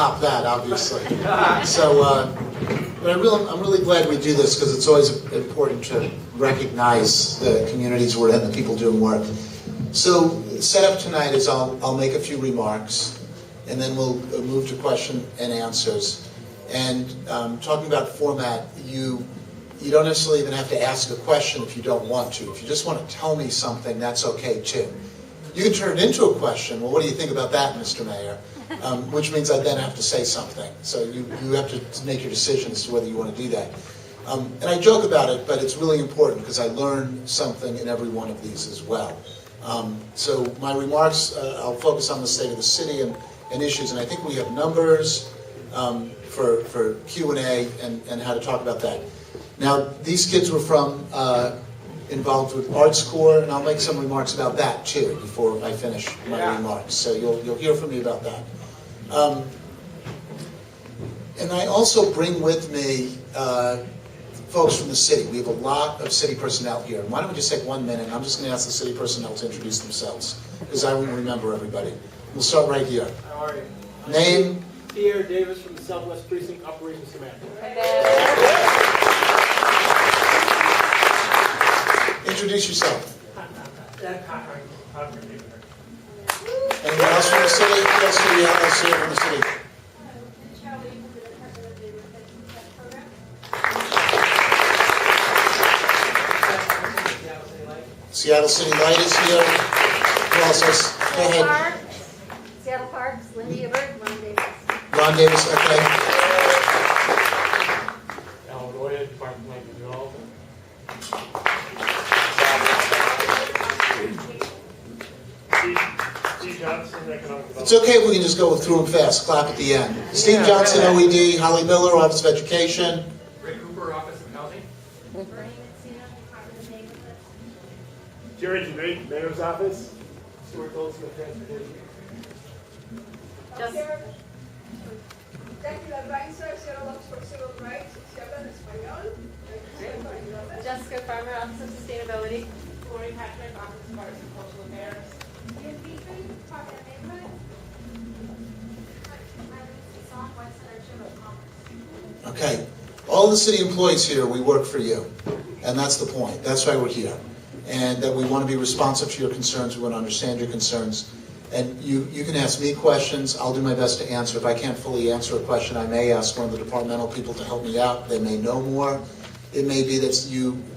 top that, obviously. So, but I'm really glad we do this because it's always important to recognize the communities we're in, the people doing work. So, the setup tonight is I'll make a few remarks, and then we'll move to question and answers. And talking about format, you don't necessarily even have to ask a question if you don't want to. If you just want to tell me something, that's okay too. You can turn it into a question. Well, what do you think about that, Mr. Mayor? Which means I then have to say something. So you have to make your decision as to whether you want to do that. And I joke about it, but it's really important because I learn something in every one of these as well. So my remarks, I'll focus on the state of the city and issues. And I think we have numbers for Q&A and how to talk about that. Now, these kids were involved with Arts Corps, and I'll make some remarks about that too before I finish my remarks. So you'll hear from me about that. And I also bring with me folks from the city. We have a lot of city personnel here. And why don't we just take 1 minute? I'm just going to ask the city personnel to introduce themselves because I won't remember everybody. We'll start right here. How are you? Name? Pierre Davis from the Southwest Precinct Operations Command. Introduce yourself. Anyone Anyone else from the city? Who else do we have here from the city? Seattle City Light is here. Who else is? Go ahead. Seattle Parks, Lindy Ebert, Ron Davis. Ron Davis, okay. Alan Roya, Department of Land Development. Steve Johnson, Economic Development. It's okay if we can just go through them fast. Clap at the end. Steve Johnson, OED. Holly Miller, Office of Education. Rick Cooper, Office of Housing. Bernie Messina, Department of Neighborhood. Jerry Javate, Mayor's Office. Stuart Goldsmith, Transportation. Jackie Advisor, Sierra Oxford Civil Rights, Seattle en español. Jessica Farmer, Office of Sustainability. Lori Patrick, Office of Arts and Cultural Affairs. Ian Beaton, Department of Neighborhood. My name is Song, Vice Center, Chamber of Commerce. Okay. All the city employees here, we work for you. And that's the point. That's why we're here. And that we want to be responsive to your concerns. We want to understand your concerns. And you can ask me questions. I'll do my best to answer. If I can't fully answer a question, I may ask one of the departmental people to help me out. They may know more. It may be that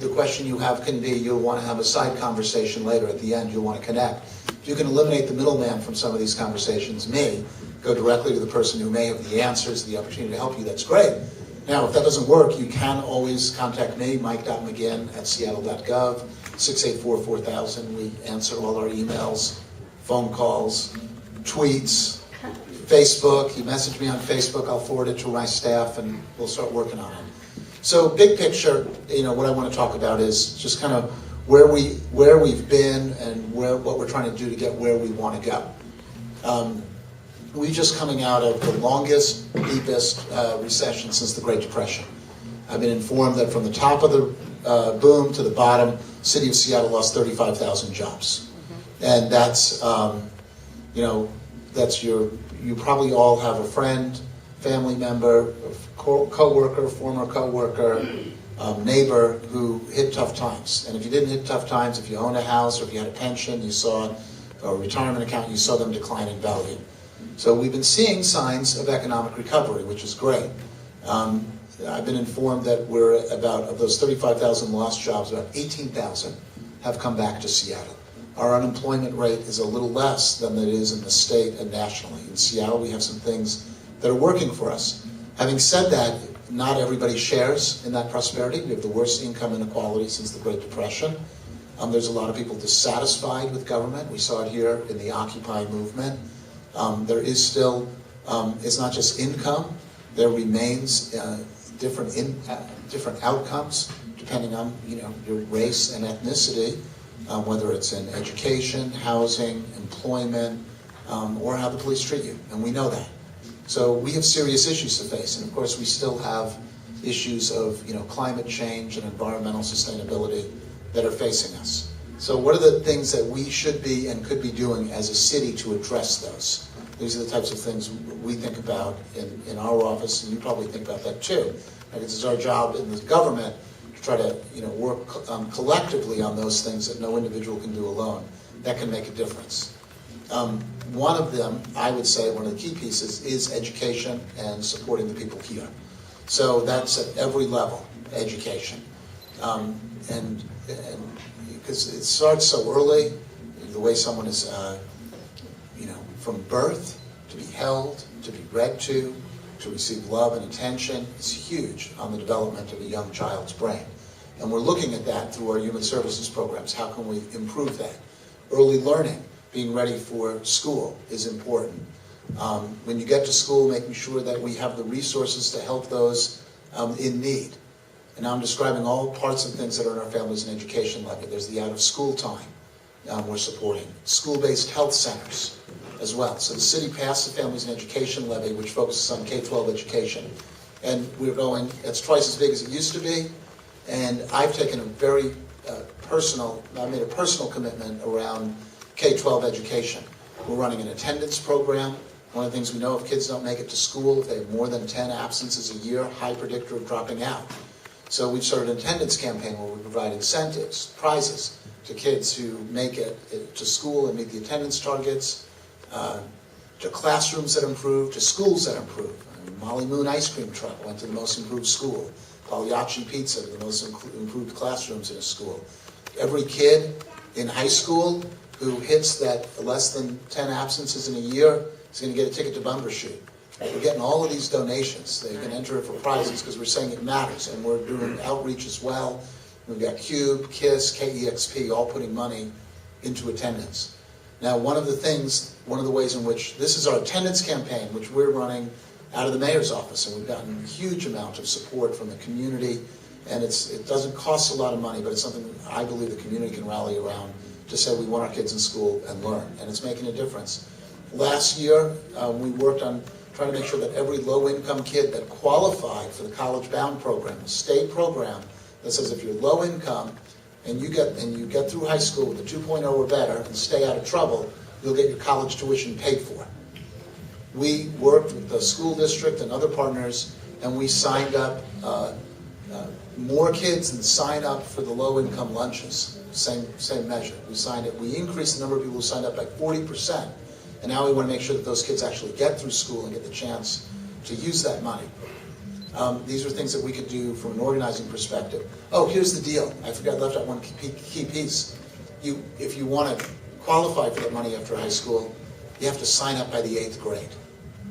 the question you have can be you'll want to have a side conversation later at the end. You'll want to connect. If you can eliminate the middleman from some of these conversations, me, go directly to the person who may have the answers, the opportunity to help you, that's great. Now, if that doesn't work, you can always contact me, mike.mcginn@seattle.gov, 684-4000. We answer all our emails, phone calls, tweets, Facebook. You message me on Facebook, I'll forward it to my staff, and we'll start working on it. So, big picture, what I want to talk about is just kind of where we've been and what we're trying to do to get where we want to go. We're just coming out of the longest, deepest recession since the Great Depression. I've been informed that from the top of the boom to the bottom, the city of Seattle lost 35,000 jobs. And that's, you probably all have a friend, family member, co-worker, former co-worker, neighbor who hit tough times. And if you didn't hit tough times, if you owned a house or if you had a pension, you saw a retirement account, you saw them decline in value. So we've been seeing signs of economic recovery, which is great. I've been informed that of those 35,000 lost jobs, about 18,000 have come back to Seattle. Our unemployment rate is a little less than it is in the state and nationally. In Seattle, we have some things that are working for us. Having said that, not everybody shares in that prosperity. We have the worst income inequality since the Great Depression. There's a lot of people dissatisfied with government. We saw it here in the Occupy movement. There is still, it's not just income, there remains different outcomes depending on your race and ethnicity, whether it's in education, housing, employment, or how the police treat you, and we know that. So we have serious issues to face, and of course we still have issues of climate change and environmental sustainability that are facing us. So what are the things that we should be and could be doing as a city to address those? These are the types of things we think about in our office, and you probably think about that too. Right? It's our job in the government to try to work collectively on those things that no individual can do alone. That can make a difference. One of them, I would say, one of the key pieces is education and supporting the people here. So that's at every level, education. And because it starts so early, the way someone is, from birth, to be held, to be read to receive love and attention, is huge on the development of a young child's brain. And we're looking at that through our human services programs. How can we improve that? Early learning, being ready for school is important. When you get to school, making sure that we have the resources to help those in need. And now I'm describing all parts of things that are in our families and education levy. There's the out-of-school time we're supporting. School-based health centers as well. So the city passed the Families and Education Levy, which focuses on K-12 education. And we're going, it's twice as big as it used to be. And I've taken a very I made a personal commitment around K-12 education. We're running an attendance program. One of the things we know, if kids don't make it to school, if they have more than 10 absences a year, high predictor of dropping out. So we've started an attendance campaign where we provide incentives, prizes to kids who make it to school and meet the attendance targets, to classrooms that improve, to schools that improve. Molly Moon Ice Cream Truck went to the most improved school. Pagliacci Pizza, the most improved classrooms in a school. Every kid in high school who hits that less than 10 absences in a year is going to get a ticket to Bumbershoot. We're getting all of these donations. They can enter it for prizes because we're saying it matters, and we're doing outreach as well. We've got CUBE, KISS, KEXP, all putting money into attendance. Now, one of the ways in which, this is our attendance campaign, which we're running out of the mayor's office, and we've gotten a huge amount of support from the community, and it doesn't cost a lot of money, but it's something I believe the community can rally around to say we want our kids in school and learn, and it's making a difference. Last year, we worked on trying to make sure that every low-income kid that qualified for the College Bound program, a state program that says if you're low income and you get through high school with a 2.0 or better and stay out of trouble, you'll get your college tuition paid for. We worked with the school district and other partners, and we signed up more kids than sign up for the low-income lunches. Same measure. We increased the number of people who signed up by 40%. And now we want to make sure that those kids actually get through school and get the chance to use that money. These are things that we could do from an organizing perspective. Oh, here's the deal. I forgot, left out one key piece. If you want to qualify for that money after high school, you have to sign up by the 8th grade.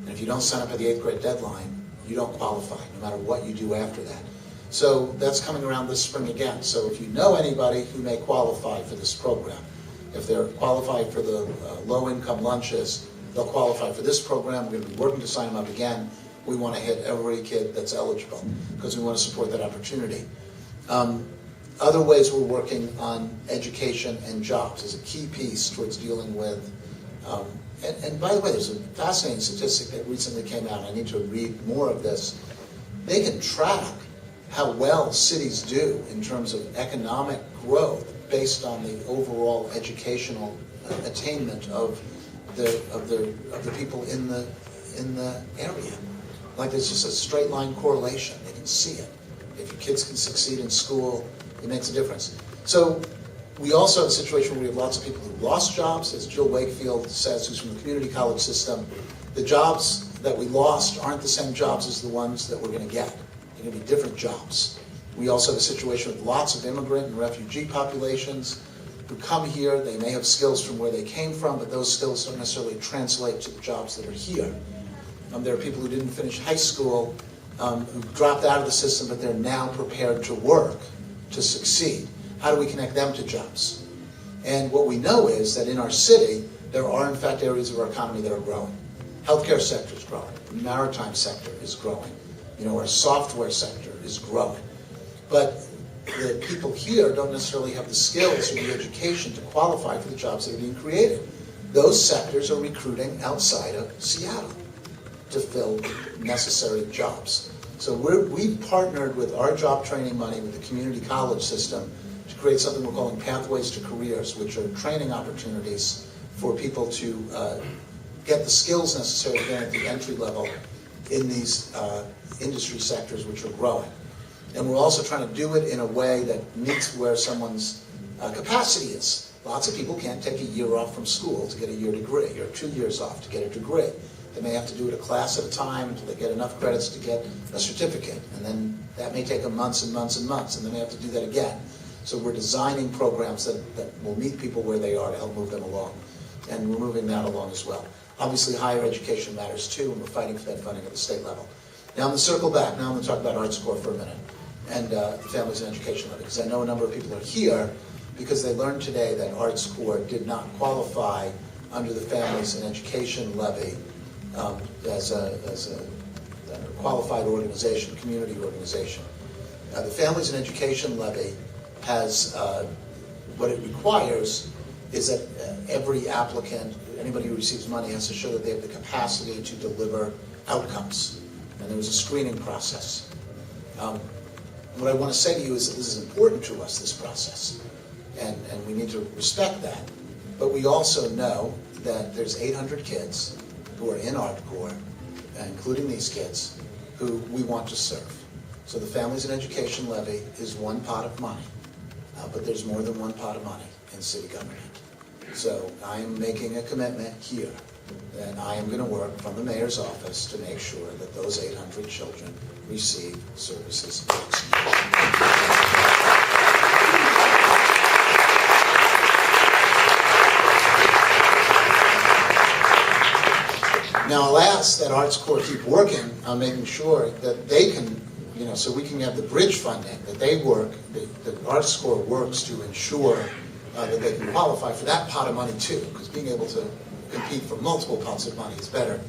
And if you don't sign up by the 8th grade deadline, you don't qualify, no matter what you do after that. So that's coming around this spring again. So if you know anybody who may qualify for this program, if they're qualified for the low-income lunches, they'll qualify for this program. We're going to be working to sign them up again. We want to hit every kid that's eligible because we want to support that opportunity. Other ways we're working on education and jobs is a key piece towards dealing with. And by the way, there's a fascinating statistic that recently came out. I need to read more of this. They can track how well cities do in terms of economic growth based on the overall educational attainment of the people in the area. Like there's just a straight line correlation. They can see it. If your kids can succeed in school, it makes a difference. So we also have a situation where we have lots of people who lost jobs, as Jill Wakefield says, who's from the community college system. The jobs that we lost aren't the same jobs as the ones that we're going to get. They're going to be different jobs. We also have a situation with lots of immigrant and refugee populations who come here. They may have skills from where they came from, but those skills don't necessarily translate to the jobs that are here. There are people who didn't finish high school, who dropped out of the system, but they're now prepared to work, to succeed. How do we connect them to jobs? And what we know is that in our city, there are in fact areas of our economy that are growing. Healthcare sector is growing. The maritime sector is growing. Our software sector is growing. But the people here don't necessarily have the skills or the education to qualify for the jobs that are being created. Those sectors are recruiting outside of Seattle to fill necessary jobs. So we've partnered with our job training money with the community college system to create something we're calling Pathways to Careers, which are training opportunities for people to get the skills necessary to get at the entry level in these industry sectors which are growing. And we're also trying to do it in a way that meets where someone's capacity is. Lots of people can't take a year off from school to get a year degree, or 2 years off to get a degree. They may have to do it a class at a time until they get enough credits to get a certificate. And then that may take them months and months and months, and then they have to do that again. So we're designing programs that will meet people where they are to help move them along. And we're moving that along as well. Obviously, higher education matters too, and we're fighting for that funding at the state level. Now I'm going to circle back. Now I'm going to talk about ArtsCore for a minute, and the Families and Education Levy, because I know a number of people are here because they learned today that ArtsCore did not qualify under the Families and Education Levy as a qualified organization, community organization. The Families and Education Levy has, what it requires is that every applicant, anybody who receives money, has to show that they have the capacity to deliver outcomes. And there was a screening process. What I want to say to you is that this is important to us, this process. And we need to respect that. But we also know that there's 800 kids who are in ArtCore, including these kids, who we want to serve. So the Families and Education Levy is one pot of money, but there's more than one pot of money in city government. So I am making a commitment here that I am going to work from the mayor's office to make sure that those 800 children receive services. Now, I'll ask that ArtsCore keep working on making sure that they can, so we can have the bridge funding, that they work, that ArtsCore works to ensure that they can qualify for that pot of money too, because being able to compete for multiple pots of money is better.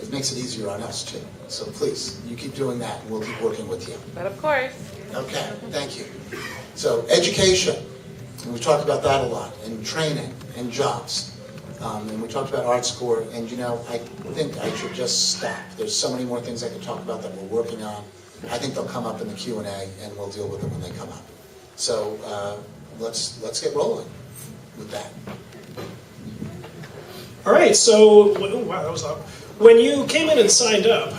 It makes it easier on us too. So please, you keep doing that and we'll keep working with you. But of course. Okay, thank you. So education, and we talked about that a lot, and training, and jobs. And we talked about ArtsCore, and I think I should just stop. There's so many more things I could talk about that we're working on. I think they'll come up in the Q&A, and we'll deal with them when they come up. So let's get rolling with that. All right, so, wow, that was loud. When you came in and signed up,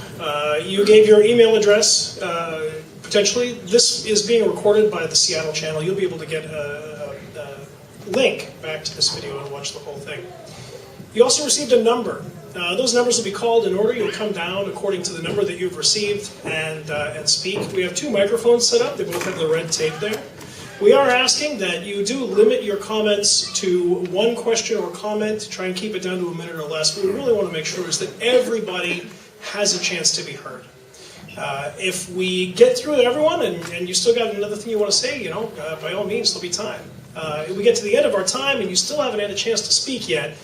you gave your email address, potentially. This is being recorded by the Seattle channel. You'll be able to get a link back to this video and watch the whole thing. You also received a number. Those numbers will be called in order. You'll come down according to the number that you've received and speak. We have 2 microphones set up. They both have the red tape there. We are asking that you do limit your comments to 1 question or comment, try and keep it down to a minute or less. What we really want to make sure is that everybody has a chance to be heard. If we get through everyone and you still got another thing you want to say, by all means, there'll be time. If we get to the end of our time and you still haven't had a chance to speak yet,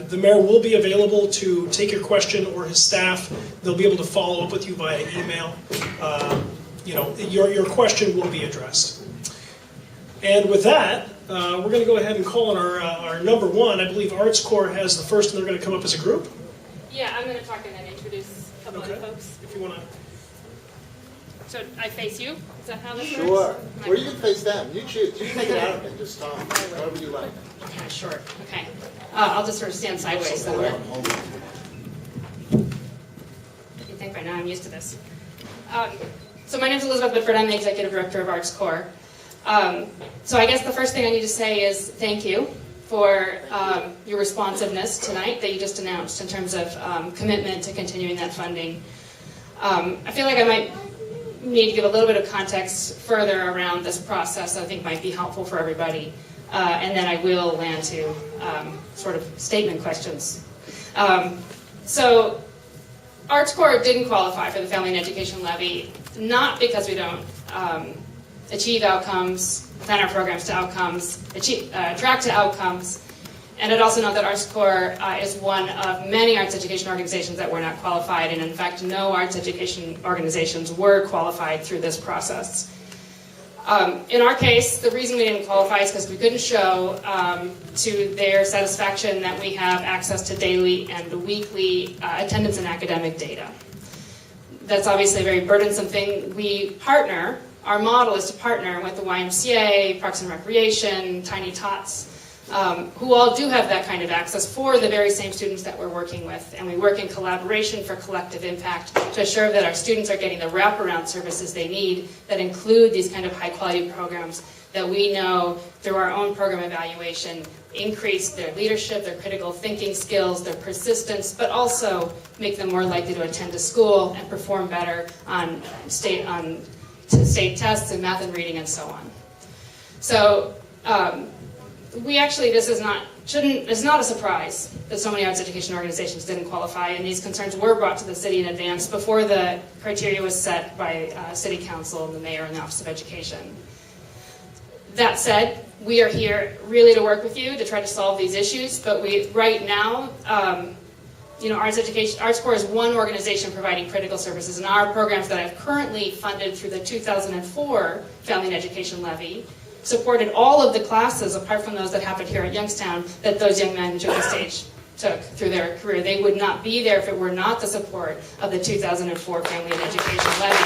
the mayor will be available to take your question, or his staff. They'll be able to follow up with you via email. Your question will be addressed. And with that, we're going to go ahead and call on our number 1. I believe ArtsCore has the first, and they're going to come up as a group. Yeah, I'm going to talk and then introduce a couple of folks. If you want to. So I face you? Is that how this Sure. works? Or you can face them. You choose. You can take it out of me. Just stop. However you like. Yeah, sure. Okay. I'll just sort of stand sideways. Hold on. You think by now I'm used to this. So my name is Elizabeth Whitford. I'm the Executive Director of ArtsCore. So I guess the first thing I need to say is thank you for your responsiveness tonight that you just announced in terms of commitment to continuing that funding. I feel like I might need to give a little bit of context further around this process that I think might be helpful for everybody. And then I will land to sort of statement questions. So ArtsCore didn't qualify for the Family and Education Levy, not because we don't achieve outcomes, plan our programs to outcomes, track to outcomes. And I'd also note that ArtsCore is one of many arts education organizations that were not qualified, and in fact, no arts education organizations were qualified through this process. In our case, the reason we didn't qualify is because we couldn't show to their satisfaction that we have access to daily and weekly attendance and academic data. That's obviously a very burdensome thing. We partner our model is to partner with the YMCA, Parks and Recreation, Tiny Tots, who all do have that kind of access for the very same students that we're working with. And we work in collaboration for collective impact to ensure that our students are getting the wraparound services they need that include these kind of high-quality programs that we know through our own program evaluation increase their leadership, their critical thinking skills, their persistence, but also make them more likely to attend to school and perform better on state tests in math and reading and so on. So we actually, it's not a surprise that so many arts education organizations didn't qualify, and these concerns were brought to the city in advance before the criteria was set by City Council and the Mayor and the Office of Education. That said, we are here really to work with you to try to solve these issues, but right now, Arts Corps is one organization providing critical services, and our programs that I've currently funded through the 2004 Family and Education Levy supported all of the classes, apart from those that happened here at Youngstown, that those young men took through their career. They would not be there if it were not the support of the 2004 Family and Education Levy.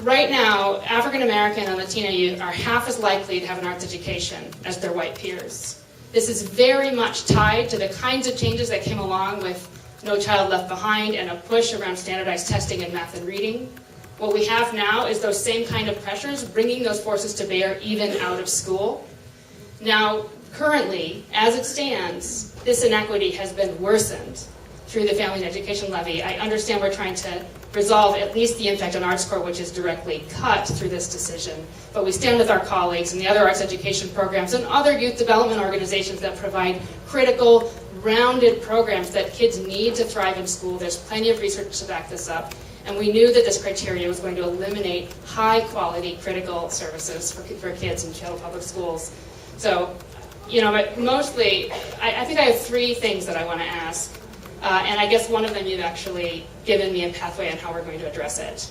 Right now, African American and Latino youth are half as likely to have an arts education as their white peers. This is very much tied to the kinds of changes that came along with No Child Left Behind and a push around standardized testing in math and reading. What we have now is those same kind of pressures, bringing those forces to bear even out of school. Now, currently, as it stands, this inequity has been worsened through the Family and Education Levy. I understand we're trying to resolve at least the impact on Arts Corps, which is directly cut through this decision. But we stand with our colleagues and the other arts education programs and other youth development organizations that provide critical, rounded programs that kids need to thrive in school. There's plenty of research to back this up. And we knew that this criteria was going to eliminate high-quality critical services for kids in Seattle public schools. So, but mostly, I think I have three things that I want to ask. And I guess one of them you've actually given me a pathway on how we're going to address it.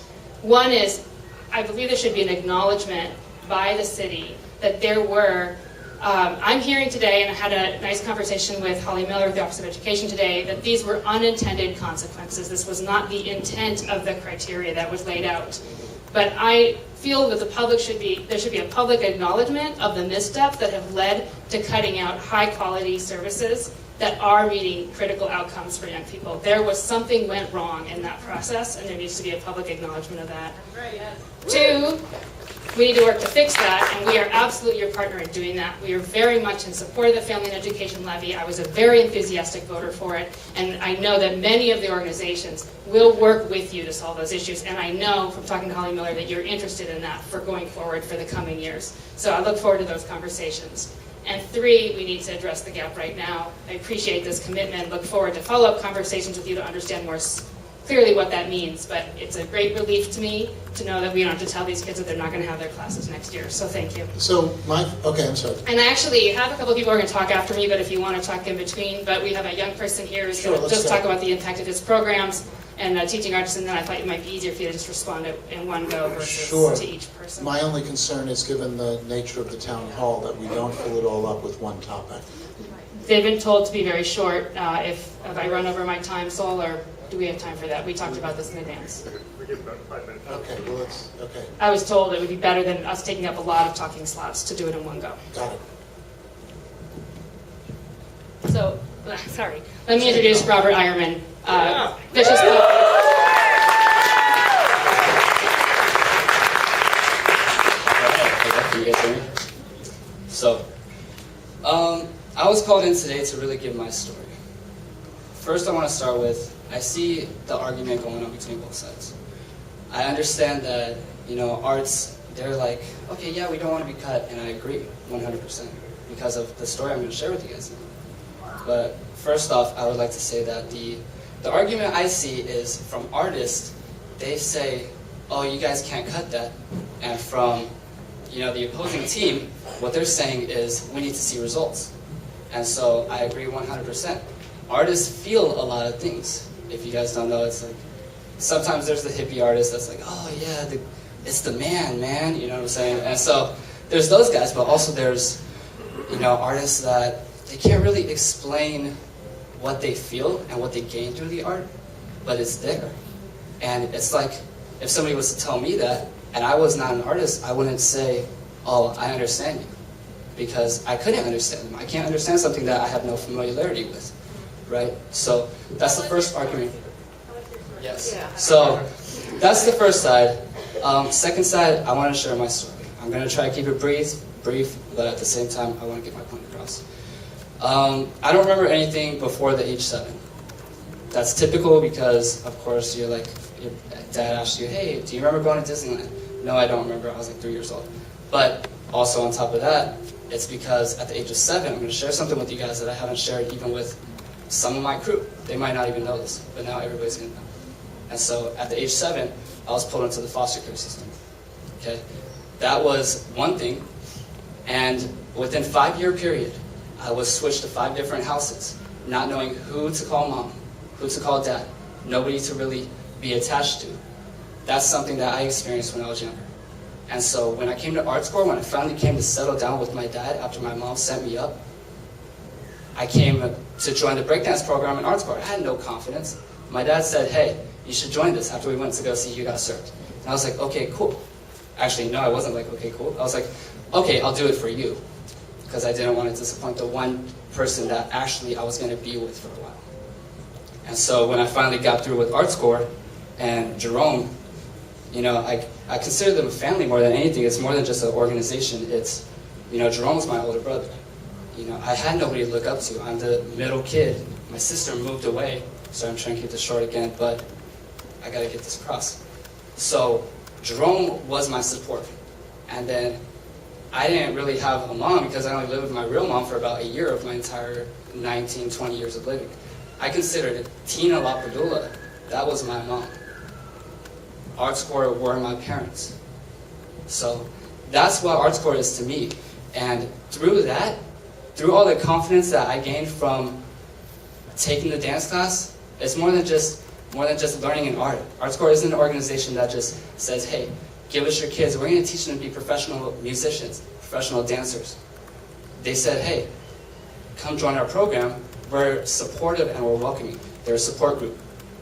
One is, I believe there should be an acknowledgement by the city that there were, I'm hearing today, and I had a nice conversation with Holly Miller with the Office of Education today, that these were unintended consequences. This was not the intent of the criteria that was laid out. But I feel that there should be a public acknowledgement of the missteps that have led to cutting out high-quality services that are meeting critical outcomes for young people. There was something went wrong in that process, and there needs to be a public acknowledgement of that. Right, yes. Two, we need to work to fix that, and we are absolutely your partner in doing that. We are very much in support of the Family and Education Levy. I was a very enthusiastic voter for it, and I know that many of the organizations will work with you to solve those issues, and I know from talking to Holly Miller that you're interested in that for going forward for the coming years. So I look forward to those conversations. And three, we need to address the gap right now. I appreciate this commitment, look forward to follow-up conversations with you to understand more clearly what that means, but it's a great relief to me to know that we don't have to tell these kids that they're not going to have their classes next year, so thank you. So, okay, I'm sorry. And I actually have a couple of people who are going to talk after me, but if you want to talk in between, but we have a young person here who's going to just talk about the impact of his programs and teaching artists, and then I thought it might be easier for you to just respond in one go versus to each person. My only concern is, given the nature of the town hall, that we don't fill it all up with one topic. They've been told to be very short. If I run over my time, Sol, or do we have time for that? We talked about this in advance. We give about 5 minutes. Okay, well, let's, okay. I was told it would be better than us taking up a lot of talking slots to do it in one go. Got it. So, sorry. Let me introduce Robert Eierman. Vicious Can you guys hear me? So, I was called in today to really give my story. First, I want to start with, I see the argument going on between both sides. I understand that, arts, they're like, okay, yeah, we don't want to be cut, and I agree 100% because of the story I'm going to share with you guys now. But first off, I would like to say that the argument I see is from artists, they say, oh, you guys can't cut that. And from, the opposing team, what they're saying is, we need to see results. And so I agree 100%. Artists feel a lot of things. If you guys don't know, it's like, sometimes there's the hippie artist that's like, oh yeah, it's the man, you know what I'm saying? And so there's those guys, but also there's, artists that they can't really explain what they feel and what they gain through the art, but it's there. And it's like, if somebody was to tell me that, and I was not an artist, I wouldn't say, oh, I understand you. Because I couldn't understand them. I can't understand something that I have no familiarity with, right? So that's the first argument. Yes. So that's the first side. Second side, I want to share my story. I'm going to try to keep it brief, but at the same time, I want to get my point across. I don't remember anything before the age 7. That's typical because, of course, your dad asks you, hey, do you remember going to Disneyland? No, I don't remember. I was like 3 years old. But also on top of that, it's because at the age of 7, I'm going to share something with you guys that I haven't shared even with some of my crew. They might not even know this, but now everybody's going to know. And so at the age 7, I was pulled into the foster care system. Okay, that was one thing. And within a 5-year period, I was switched to 5 different houses, not knowing who to call mom, who to call dad, nobody to really be attached to. That's something that I experienced when I was younger. And so when I came to art school, when I finally came to settle down with my dad after my mom sent me up, I came to join the breakdance program in art school. I had no confidence. My dad said, hey, you should join this after we went to go see You Got Served. And I was like, okay, cool. Actually, no, I wasn't like, okay, cool. I was like, okay, I'll do it for you. Because I didn't want to disappoint the one person that actually I was going to be with for a while. And so when I finally got through with art school and Jerome, you know, I consider them a family more than anything. It's more than just an organization. It's, you know, Jerome's my older brother. You know, I had nobody to look up to. I'm the middle kid. My sister moved away, so I'm trying to keep this short again, but I gotta get this across. So Jerome was my support. And then I didn't really have a mom because I only lived with my real mom for about a year of my entire 19, 20 years of living. I considered Tina Lapadula, that was my mom. Art Score were my parents. So that's what Art Score is to me. And through that, through all the confidence that I gained from taking the dance class, it's more than just learning an art. Art Score isn't an organization that just says, hey, give us your kids, we're going to teach them to be professional musicians, professional dancers. They said, hey, come join our program. We're supportive and we're welcoming. They're a support group.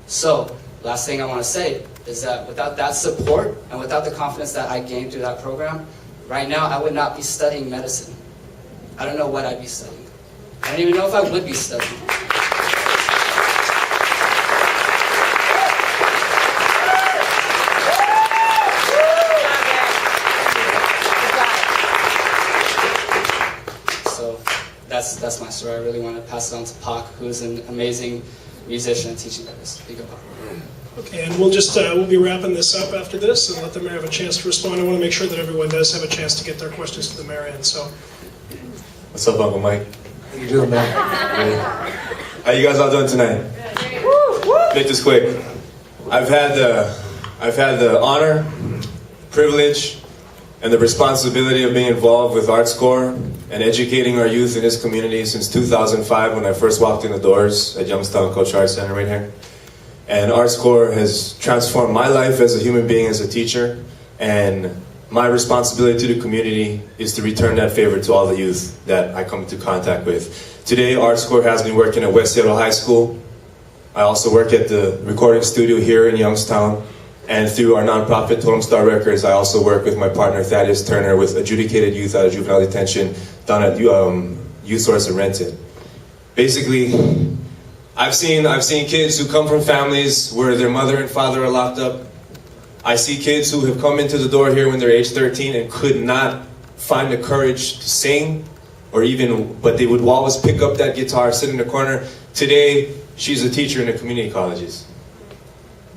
So, last thing I want to say is that without that support and without the confidence that I gained through that program, right now I would not be studying medicine. I don't know what I'd be studying. I don't even know if I would be studying. So that's my story. I really want to pass it on to Pac, who's an amazing musician and teaching artist. Here you go, Pac. Okay, and we'll be wrapping this up after this and let the mayor have a chance to respond. I want to make sure that everyone does have a chance to get their questions to the mayor. And so, what's up, Uncle Mike? How you doing, man? How you guys all doing tonight? Make this quick. I've had the honor, privilege, and the responsibility of being involved with Art Score and educating our youth in this community since 2005 when I first walked in the doors at Youngstown Cultural Arts Center right here. And Art Score has transformed my life as a human being, as a teacher, and my responsibility to the community is to return that favor to all the youth that I come into contact with. Today, Art Score has me working at West Seattle High School. I also work at the recording studio here in Youngstown. And through our nonprofit, Totem Star Records, I also work with my partner, Thaddeus Turner, with adjudicated youth out of juvenile detention down at Youth Source in Renton. Basically, I've seen kids who come from families where their mother and father are locked up. I see kids who have come into the door here when they're age 13 and could not find the courage to sing, but they would always pick up that guitar, sit in the corner. Today, she's a teacher in the community colleges.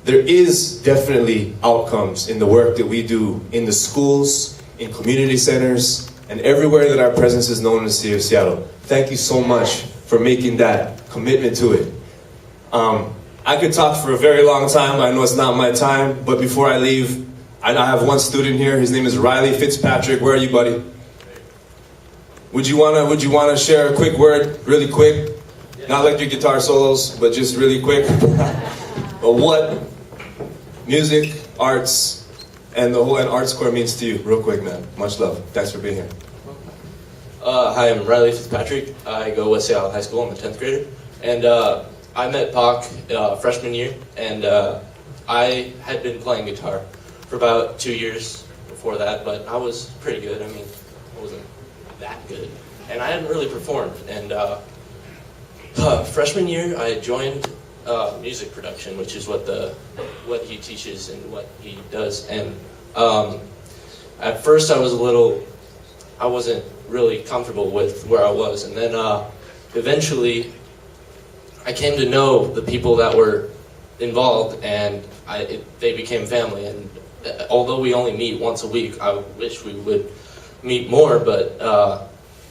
There is definitely outcomes in the work that we do in the schools, in community centers, and everywhere that our presence is known in the city of Seattle. Thank you so much for making that commitment to it. I could talk for a very long time. I know it's not my time, but before I leave, I have one student here. His name is Riley Fitzpatrick. Where are you, buddy? Would you wanna share a quick word, really quick? Not like your guitar solos, but just really quick. What music, arts, and Art Score means to you, real quick, man. Much love. Thanks for being here. Hi, I'm Riley Fitzpatrick. I go to West Seattle High School. I'm a 10th grader. And I met Pac freshman year, and I had been playing guitar for about 2 years before that, but I was pretty good. I mean, I wasn't that good. And I hadn't really performed. And freshman year, I joined music production, which is what he teaches and what he does. And at first I wasn't really comfortable with where I was. And then eventually I came to know the people that were involved, and they became family. And although we only meet once a week, I wish we would meet more, but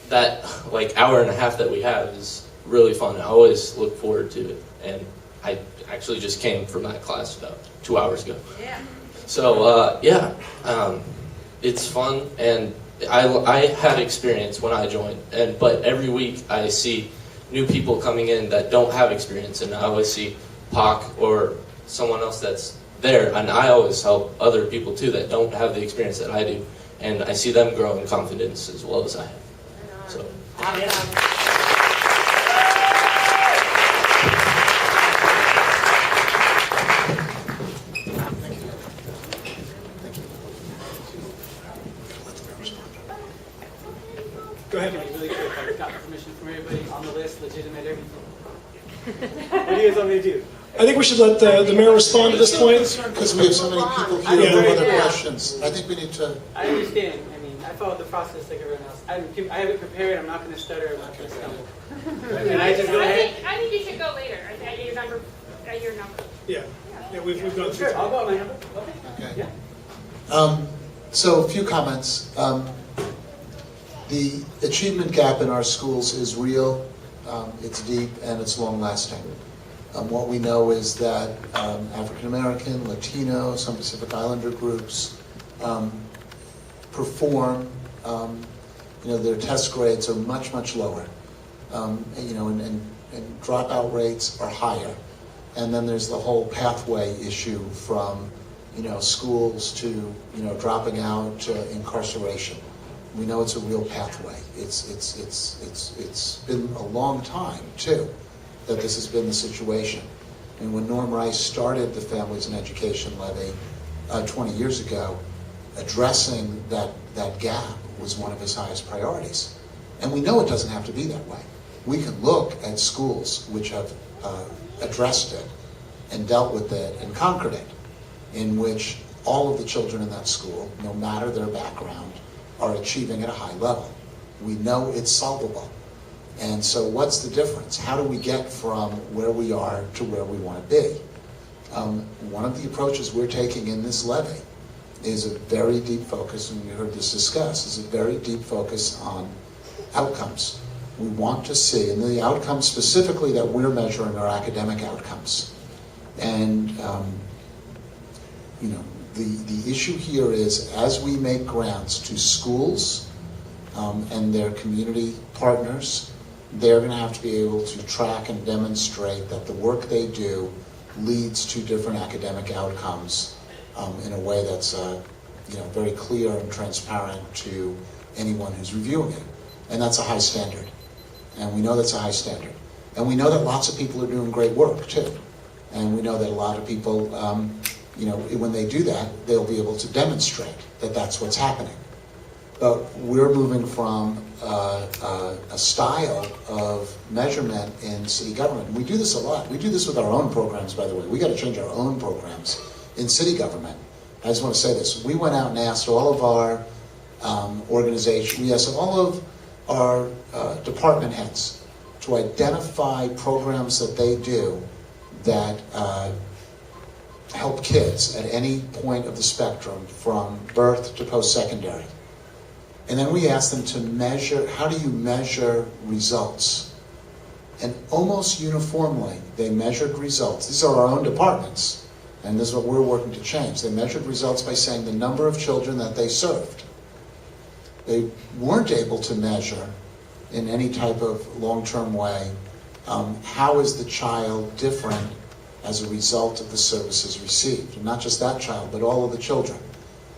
that like hour and a half that we have is really fun. I always look forward to it. And I actually just came from that class about 2 hours ago. Yeah. So it's fun, and I had experience when I joined, but every week I see new people coming in that don't have experience, and I always see Pac or someone else that's there, and I always help other people too that don't have the experience that I do, and I see them grow in confidence as well as I have. So. Go ahead. Really quick, I've got permission from everybody on the list, legitimate everything. What do you guys want me to do? I think we should let the mayor respond at this point. Because we have so many people here who have other questions. I think we need to... I understand. I mean, I followed the process like everyone else. I have it prepared. I'm not going to stutter. I'm not going to stumble. Can I just go ahead? I think you should go later. At your number. Yeah, we've gone through. Sure, I'll go on my number. Okay. Yeah. So a few comments. The achievement gap in our schools is real, it's deep, and it's long-lasting. What we know is that African American, Latino, some Pacific Islander groups perform. Their test grades are much, much lower. And dropout rates are higher. And then there's the whole pathway issue from schools to dropping out to incarceration. We know it's a real pathway. It's been a long time too that this has been the situation. And when Norm Rice started the Families and Education Levy 20 years ago, addressing that gap was one of his highest priorities. And we know it doesn't have to be that way. We can look at schools which have addressed it and dealt with it and conquered it, in which all of the children in that school, no matter their background, are achieving at a high level. We know it's solvable. And so what's the difference? How do we get from where we are to where we want to be? One of the approaches we're taking in this levy is a very deep focus, and you heard this discussed, is a very deep focus on outcomes. We want to see, and the outcomes specifically that we're measuring are academic outcomes. And the issue here is, as we make grants to schools and their community partners, they're going to have to be able to track and demonstrate that the work they do leads to different academic outcomes in a way that's very clear and transparent to anyone who's reviewing it. And that's a high standard. And we know that's a high standard. And we know that lots of people are doing great work too. And we know that a lot of people, when they do that, they'll be able to demonstrate that that's what's happening. But we're moving from a style of measurement in city government. And we do this a lot. We do this with our own programs, by the way. We got to change our own programs in city government. I just want to say this. We went out and asked all of our organizations, we asked all of our department heads to identify programs that they do that help kids at any point of the spectrum from birth to post-secondary. And then we asked them to measure, how do you measure results? And almost uniformly, they measured results. These are our own departments, and this is what we're working to change. They measured results by saying the number of children that they served. They weren't able to measure in any type of long-term way how is the child different as a result of the services received. And not just that child, but all of the children.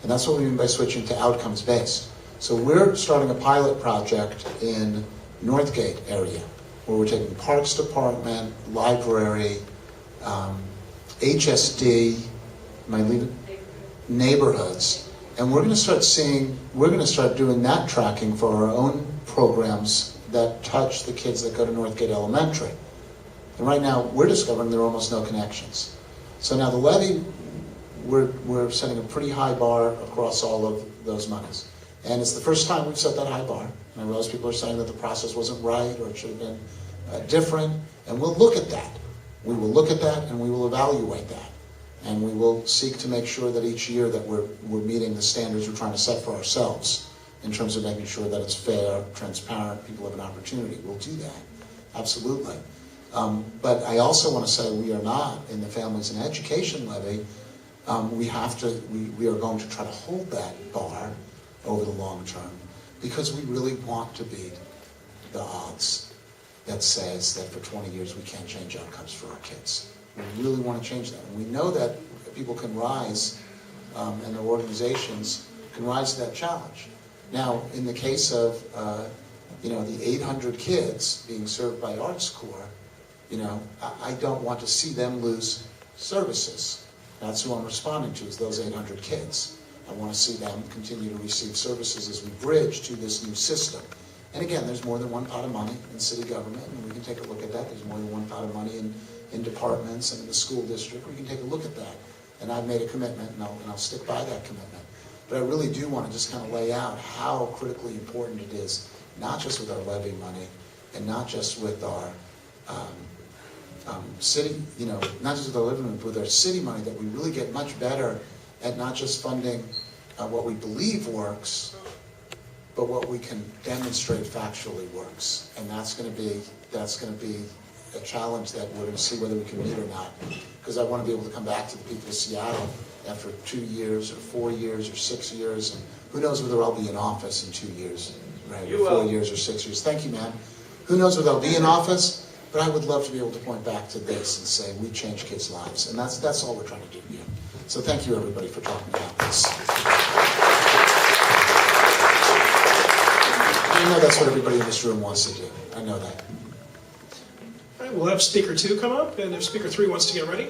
And that's what we mean by switching to outcomes-based. So we're starting a pilot project in Northgate area, where we're taking Parks Department, library, HSD, am I leaving? Neighborhoods. And we're going to start doing that tracking for our own programs that touch the kids that go to Northgate Elementary. And right now, we're discovering there are almost no connections. So now the levy, we're setting a pretty high bar across all of those monies. And it's the first time we've set that high bar. And I realize people are saying that the process wasn't right or it should have been different. And we'll look at that. We will look at that and we will evaluate that. And we will seek to make sure that each year that we're meeting the standards we're trying to set for ourselves in terms of making sure that it's fair, transparent, people have an opportunity. We'll do that, absolutely. But I also want to say we are not in the Families and Education levy. We are going to try to hold that bar over the long term because we really want to beat the odds that says that for 20 years we can't change outcomes for our kids. We really want to change that. And we know that people can rise and their organizations can rise to that challenge. Now, in the case of the 800 kids being served by Arts Corps, I don't want to see them lose services. That's who I'm responding to, is those 800 kids. I want to see them continue to receive services as we bridge to this new system. And again, there's more than one pot of money in city government, and we can take a look at that. There's more than one pot of money in departments and in the school district. We can take a look at that. And I've made a commitment, and I'll stick by that commitment. But I really do want to just kind of lay out how critically important it is, not just with our levy money, and not just with our city, not just with our levy money, but with our city money, that we really get much better at not just funding what we believe works, but what we can demonstrate factually works. And that's going to be a challenge that we're going to see whether we can meet or not. Because I want to be able to come back to the people of Seattle after 2 years or 4 years or 6 years. And who knows whether I'll be in office in 2 years, right? Or 4 years or 6 years. Thank you, man. Who knows whether I'll be in office, but I would love to be able to point back to this and say, we change kids' lives. And that's all we're trying to do here. So thank you, everybody, for talking about this. I know that's what everybody in this room wants to do. I know that. All right, we'll have speaker 2 come up, and if speaker 3 wants to get ready.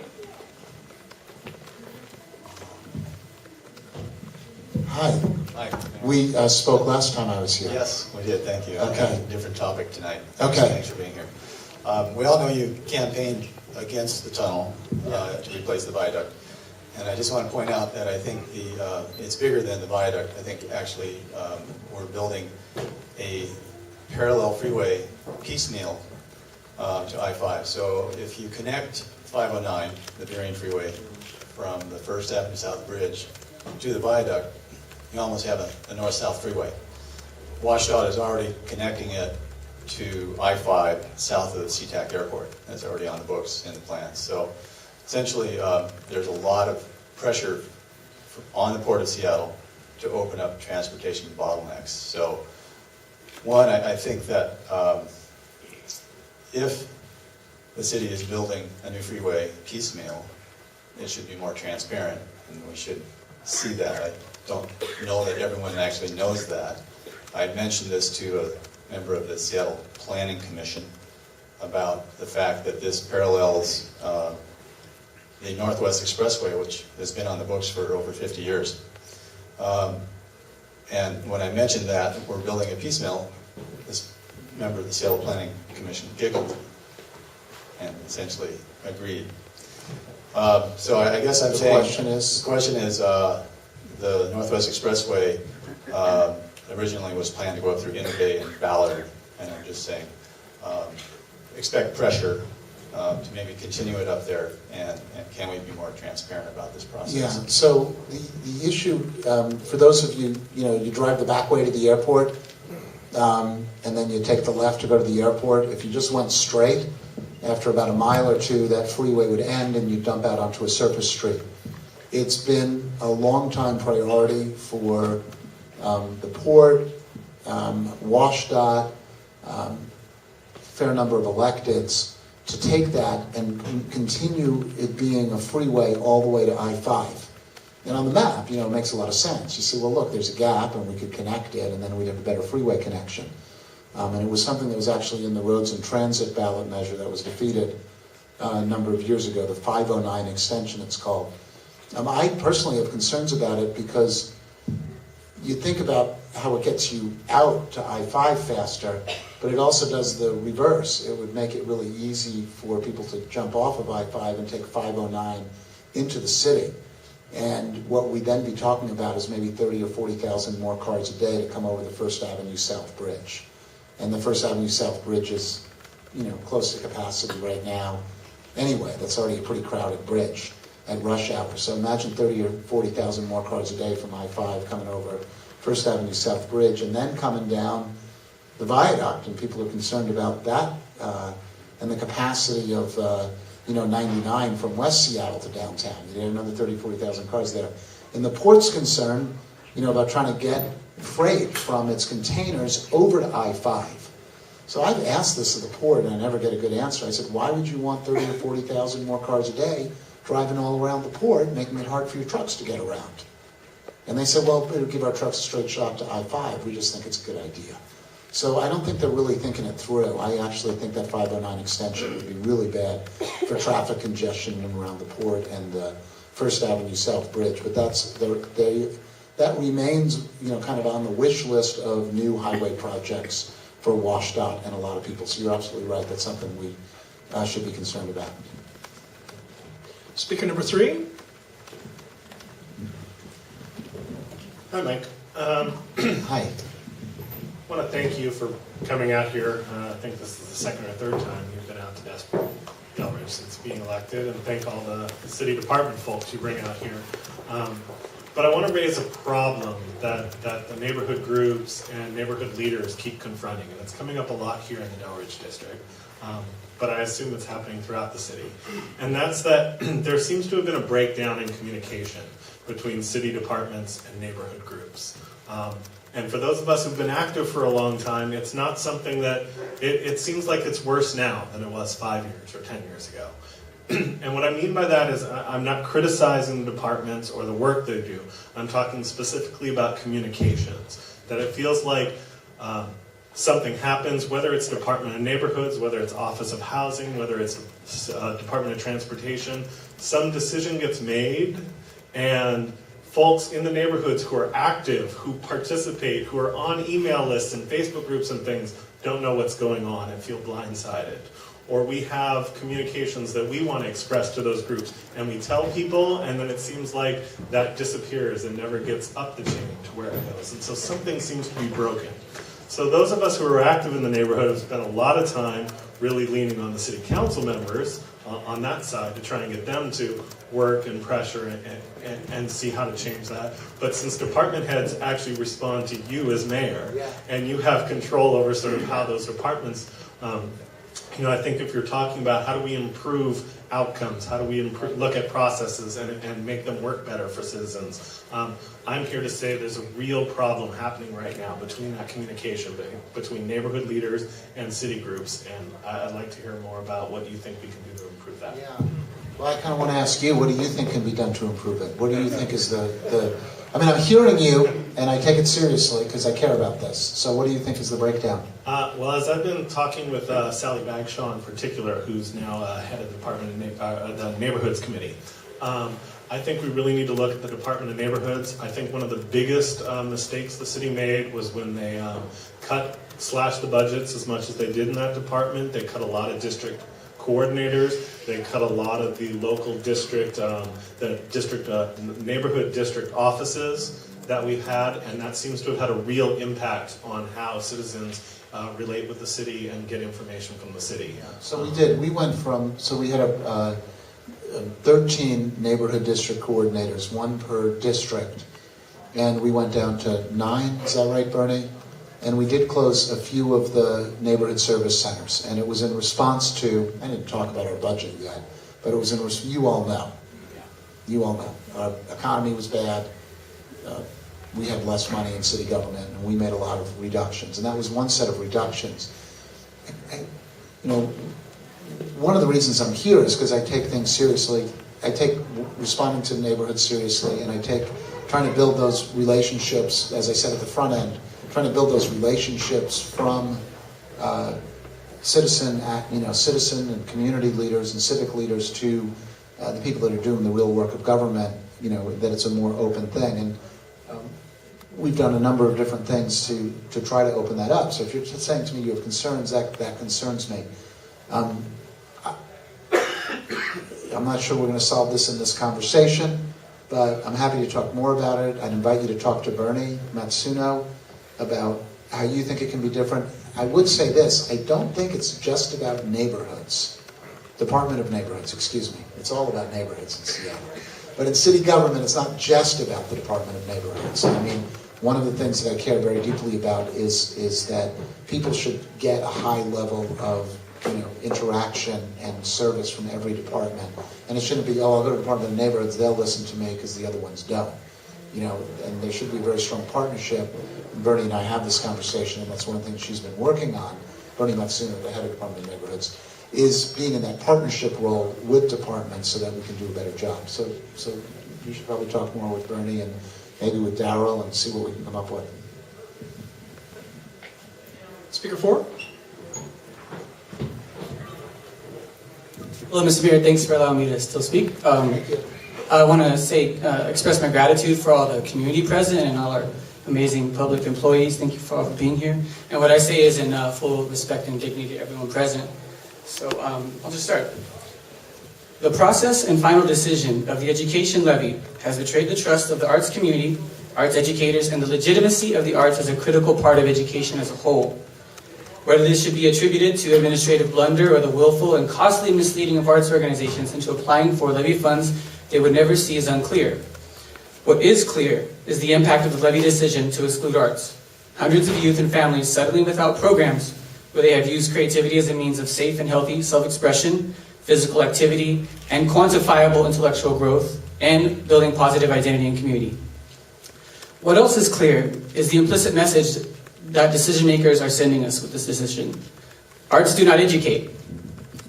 Hi. Hi. We spoke last time I was here. Yes, we did. Thank you. Okay. A different topic tonight. Okay. Thanks for being here. We all know you campaigned against the tunnel to replace the viaduct. And I just want to point out that I think it's bigger than the viaduct. I think actually we're building a parallel freeway piecemeal to I-5. So if you connect 509, the Darien Freeway, from the First Avenue South Bridge to the viaduct, you almost have a north-south freeway. WashDOT is already connecting it to I-5 south of the SeaTac Airport. That's already on the books in the plans. So essentially, there's a lot of pressure on the Port of Seattle to open up transportation bottlenecks. So, one, I think that if the city is building a new freeway piecemeal, it should be more transparent, and we should see that. I don't know that everyone actually knows that. I mentioned this to a member of the Seattle Planning Commission about the fact that this parallels the Northwest Expressway, which has been on the books for over 50 years. And when I mentioned that we're building a piecemeal, this member of the Seattle Planning Commission giggled and essentially agreed. So I guess I'm saying... The question is the Northwest Expressway originally was planned to go up through Inner Bay and Ballard, and I'm just saying expect pressure to maybe continue it up there, and can we be more transparent about this process? Yeah, so the issue, for those of you, you drive the back way to the airport, and then you take the left to go to the airport. If you just went straight, after about a mile or two, that freeway would end and you dump out onto a surface street. It's been a long time priority for the port, WashDOT, fair number of electeds, to take that and continue it being a freeway all the way to I-5. And on the map, it makes a lot of sense. You see, well, look, there's a gap, and we could connect it, and then we'd have a better freeway connection. And it was something that was actually in the Roads and Transit ballot measure that was defeated a number of years ago, the 509 extension, it's called. I personally have concerns about it because you think about how it gets you out to I-5 faster, but it also does the reverse. It would make it really easy for people to jump off of I-5 and take 509 into the city. And what we'd then be talking about is maybe 30 or 40,000 more cars a day to come over the First Avenue South Bridge. And the First Avenue South Bridge is, close to capacity right now. Anyway, that's already a pretty crowded bridge at rush hour. So imagine 30 or 40,000 more cars a day from I-5 coming over First Avenue South Bridge and then coming down the viaduct. And people are concerned about that and the capacity of 99 from West Seattle to downtown. You get another 30, 40,000 cars there. And the port's concerned, about trying to get freight from its containers over to I-5. So I've asked this of the port, and I never get a good answer. I said, why would you want 30 or 40,000 more cars a day driving all around the port, making it hard for your trucks to get around? And they said, well, it would give our trucks a straight shot to I-5. We just think it's a good idea. So I don't think they're really thinking it through. I actually think that 509 extension would be really bad for traffic congestion in and around the port and the First Avenue South Bridge. But that remains, kind of on the wish list of new highway projects for WashDOT and a lot of people. So you're absolutely right. That's something we should be concerned about. Speaker number 3. Hi, Mike. Hi. I want to thank you for coming out here. I think this is the second or third time you've been out to Delridge since being elected, and thank all the city department folks you bring out here. But I want to raise a problem that the neighborhood groups and neighborhood leaders keep confronting, and it's coming up a lot here in the Delridge district. But I assume it's happening throughout the city. And that's that there seems to have been a breakdown in communication between city departments and neighborhood groups. And for those of us who've been active for a long time, it's not something that, it seems like it's worse now than it was 5 years or 10 years ago. And what I mean by that is I'm not criticizing the departments or the work they do. I'm talking specifically about communications. That it feels like something happens, whether it's Department of Neighborhoods, whether it's Office of Housing, whether it's Department of Transportation, some decision gets made and folks in the neighborhoods who are active, who participate, who are on email lists and Facebook groups and things don't know what's going on and feel blindsided. Or we have communications that we want to express to those groups and we tell people and then it seems like that disappears and never gets up the chain to where it goes. And so something seems to be broken. So those of us who are active in the neighborhood have spent a lot of time really leaning on the city council members on that side to try and get them to work and pressure and see how to change that. But since department heads actually respond to you as mayor, and you have control over sort of how those departments, I think if you're talking about how do we improve outcomes, how do we look at processes and make them work better for citizens, I'm here to say there's a real problem happening right now between that communication between neighborhood leaders and city groups, and I'd like to hear more about what you think we can do to improve that. Yeah. Well, I kind of want to ask you, what do you think can be done to improve it? What do you think is I'm hearing you, and I take it seriously because I care about this. So what do you think is the breakdown? Well, as I've been talking with Sally Bagshaw in particular, who's now head of the Department of the Neighborhoods Committee, I think we really need to look at the Department of Neighborhoods. I think one of the biggest mistakes the city made was when they slashed the budgets as much as they did in that department. They cut a lot of district coordinators. They cut a lot of the local district, neighborhood district offices that we've had, and that seems to have had a real impact on how citizens relate with the city and get information from the city. Yeah. So we did. We went from, so we had 13 neighborhood district coordinators, one per district, and we went down to 9. Is that right, Bernie? And we did close a few of the neighborhood service centers, and it was in response to, I didn't talk about our budget yet, but it was in, you all know. You all know. Our economy was bad. We had less money in city government, and we made a lot of reductions, and that was one set of reductions. One of the reasons I'm here is because I take things seriously. I take responding to the neighborhood seriously, and I take trying to build those relationships, as I said at the front end, trying to build those relationships from citizen and community leaders and civic leaders to the people that are doing the real work of government that it's a more open thing. And we've done a number of different things to try to open that up. So if you're saying to me you have concerns, that concerns me. I'm not sure we're going to solve this in this conversation, but I'm happy to talk more about it. I'd invite you to talk to Bernie Matsuno about how you think it can be different. I would say this, I don't think it's just about neighborhoods. Department of Neighborhoods, excuse me. It's all about neighborhoods in Seattle. But in city government, it's not just about the Department of Neighborhoods. I mean, one of the things that I care very deeply about is that people should get a high level of interaction and service from every department. And it shouldn't be, I'll go to the Department of Neighborhoods, they'll listen to me because the other ones don't. And there should be a very strong partnership. Bernie and I have this conversation, and that's one thing she's been working on. Bernie Matsuno, the head of the Department of Neighborhoods, is being in that partnership role with departments so that we can do a better job. So you should probably talk more with Bernie and maybe with Darryl and see what we can come up with. Speaker 4. Hello, Mr. Mayor. Thanks for allowing me to still speak. Thank you. I want to express my gratitude for all the community present and all our amazing public employees. Thank you for all for being here. And what I say is in full respect and dignity to everyone present. So I'll just start. The process and final decision of the education levy has betrayed the trust of the arts community, arts educators, and the legitimacy of the arts as a critical part of education as a whole. Whether this should be attributed to administrative blunder or the willful and costly misleading of arts organizations into applying for levy funds they would never see is unclear. What is clear is the impact of the levy decision to exclude arts. Hundreds of youth and families settling without programs where they have used creativity as a means of safe and healthy self-expression, physical activity, and quantifiable intellectual growth, and building positive identity and community. What else is clear is the implicit message that decision makers are sending us with this decision. Arts do not educate.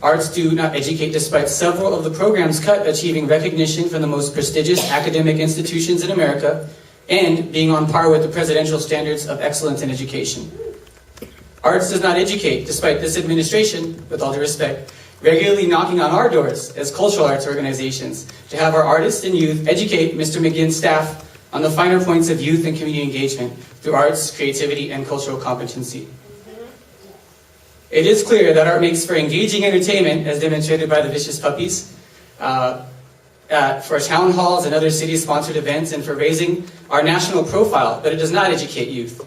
Arts do not educate despite several of the programs cut achieving recognition from the most prestigious academic institutions in America and being on par with the presidential standards of excellence in education. Arts does not educate despite this administration, with all due respect, regularly knocking on our doors as cultural arts organizations to have our artists and youth educate Mr. McGinn's staff on the finer points of youth and community engagement through arts, creativity, and cultural competency. It is clear that art makes for engaging entertainment, as demonstrated by the Vicious Puppies, for town halls and other city-sponsored events, and for raising our national profile, but it does not educate youth.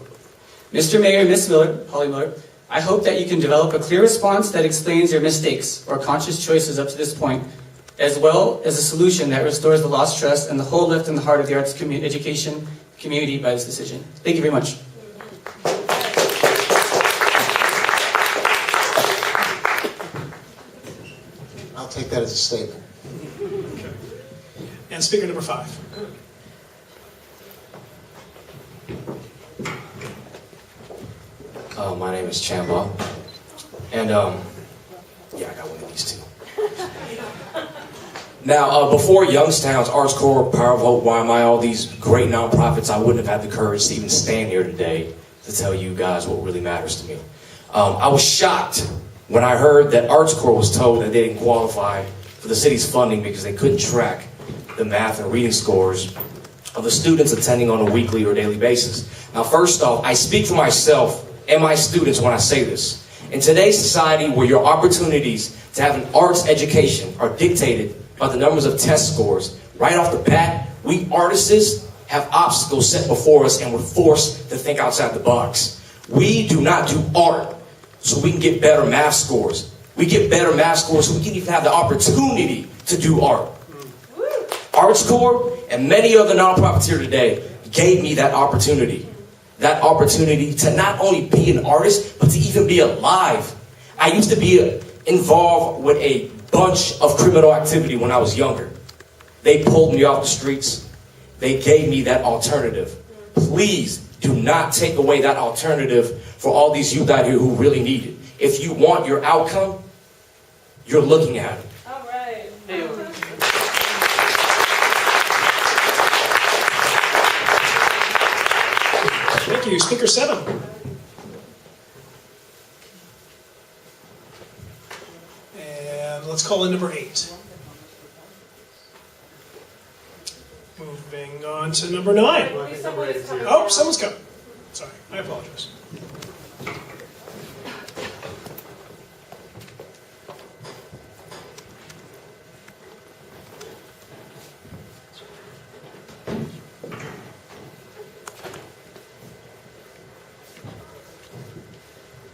Mr. Mayor, Ms. Miller, Holly Miller, I hope that you can develop a clear response that explains your mistakes or conscious choices up to this point, as well as a solution that restores the lost trust and the hole left in the heart of the arts education community by this decision. Thank you very much. I'll take that as a statement. And speaker number 5. My name is Chandler, and I got one of these too. Now, before Youngstown's Arts Corps, Power Vote, YMI, all these great nonprofits, I wouldn't have had the courage to even stand here today to tell you guys what really matters to me. I was shocked when I heard that Arts Corps was told that they didn't qualify for the city's funding because they couldn't track the math and reading scores of the students attending on a weekly or daily basis. Now, first off, I speak for myself and my students when I say this. In today's society where your opportunities to have an arts education are dictated by the numbers of test scores, right off the bat, we artists have obstacles set before us and we're forced to think outside the box. We do not do art so we can get better math scores. We get better math scores so we can even have the opportunity to do art. Arts Corps and many other nonprofits here today gave me that opportunity. That opportunity to not only be an artist, but to even be alive. I used to be involved with a bunch of criminal activity when I was younger. They pulled me off the streets. They gave me that alternative. Please do not take away that alternative for all these youth out here who really need it. If you want your outcome, you're looking at it. All right. Thank you. Speaker 7. And let's call in number 8. Moving on to number 9. Oh, someone's coming. Sorry, I apologize.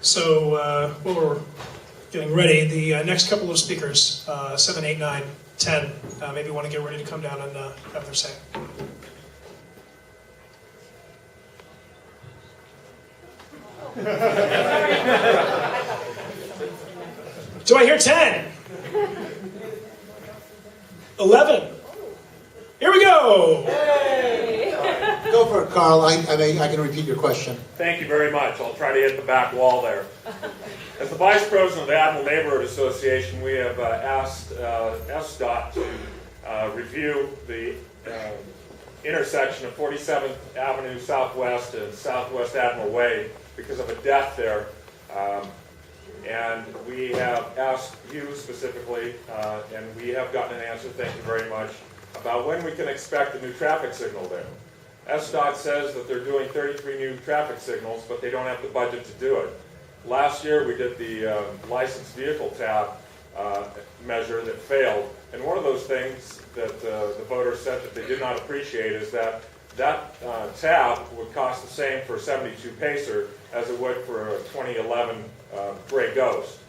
So while we're getting ready, the next couple of speakers, 7, 8, 9, 10, maybe want to get ready to come down and have their say. Do I hear 10? 11? Here we go! Go for it, Carl. I can repeat your question. Thank you very much. I'll try to hit the back wall there. As the Vice President of the Admiral Neighborhood Association, we have asked SDOT to review the intersection of 47th Avenue Southwest and Southwest Admiral Way because of a death there. And we have asked you specifically, and we have gotten an answer, thank you very much, about when we can expect a new traffic signal there. SDOT says that they're doing 33 new traffic signals, but they don't have the budget to do it. Last year we did the licensed vehicle tab measure that failed, and one of those things that the voters said that they did not appreciate is that tab would cost the same for a 72 Pacer as it would for a 2011 Gray Ghost.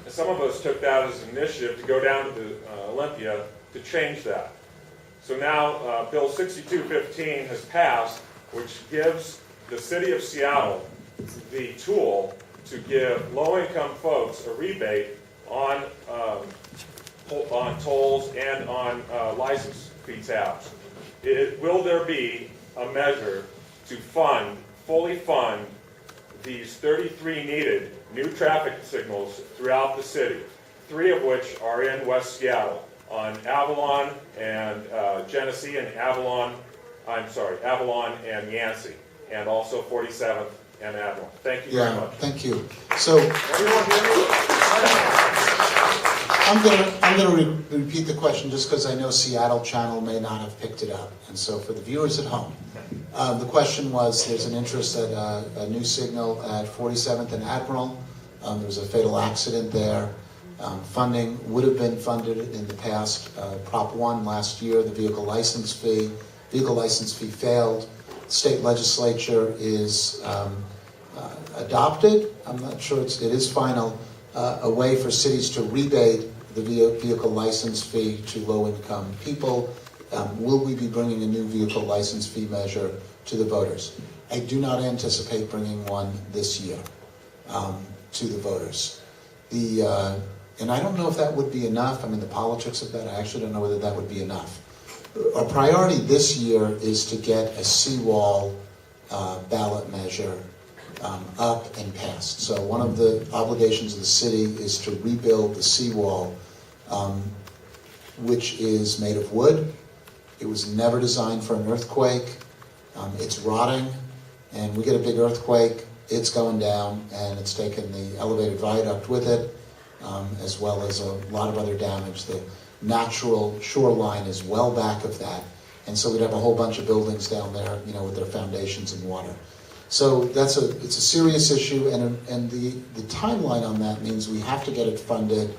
Some of us took that as an initiative to go down to the Olympia to change that. So now Bill 6215 has passed, which gives the city of Seattle the tool to give low-income folks a rebate on tolls and on license fee tabs. Will there be a measure to fully fund these 33 needed new traffic signals throughout the city, 3 of which are in West Seattle, on Avalon and Genesee and Avalon and Yancey, and also 47th and Admiral. Thank you very much. Thank you. So I'm going to repeat the question just because I know Seattle Channel may not have picked it up. And so for the viewers at home, the question was, there's an interest at a new signal at 47th and Admiral. There was a fatal accident there. Funding would have been funded in the past. Prop 1 last year, the vehicle license fee failed. State legislature is adopted, I'm not sure it is final, a way for cities to rebate the vehicle license fee to low-income people. Will we be bringing a new vehicle license fee measure to the voters? I do not anticipate bringing one this year to the voters. And I don't know if that would be enough. I mean, the politics of that, I actually don't know whether that would be enough. Our priority this year is to get a seawall ballot measure up and passed. So one of the obligations of the city is to rebuild the seawall, which is made of wood. It was never designed for an earthquake. It's rotting, and we get a big earthquake, it's going down, and it's taken the elevated viaduct with it, as well as a lot of other damage. The natural shoreline is well back of that, and so we'd have a whole bunch of buildings down there, with their foundations in water. So it's a serious issue, and the timeline on that means we have to get it funded.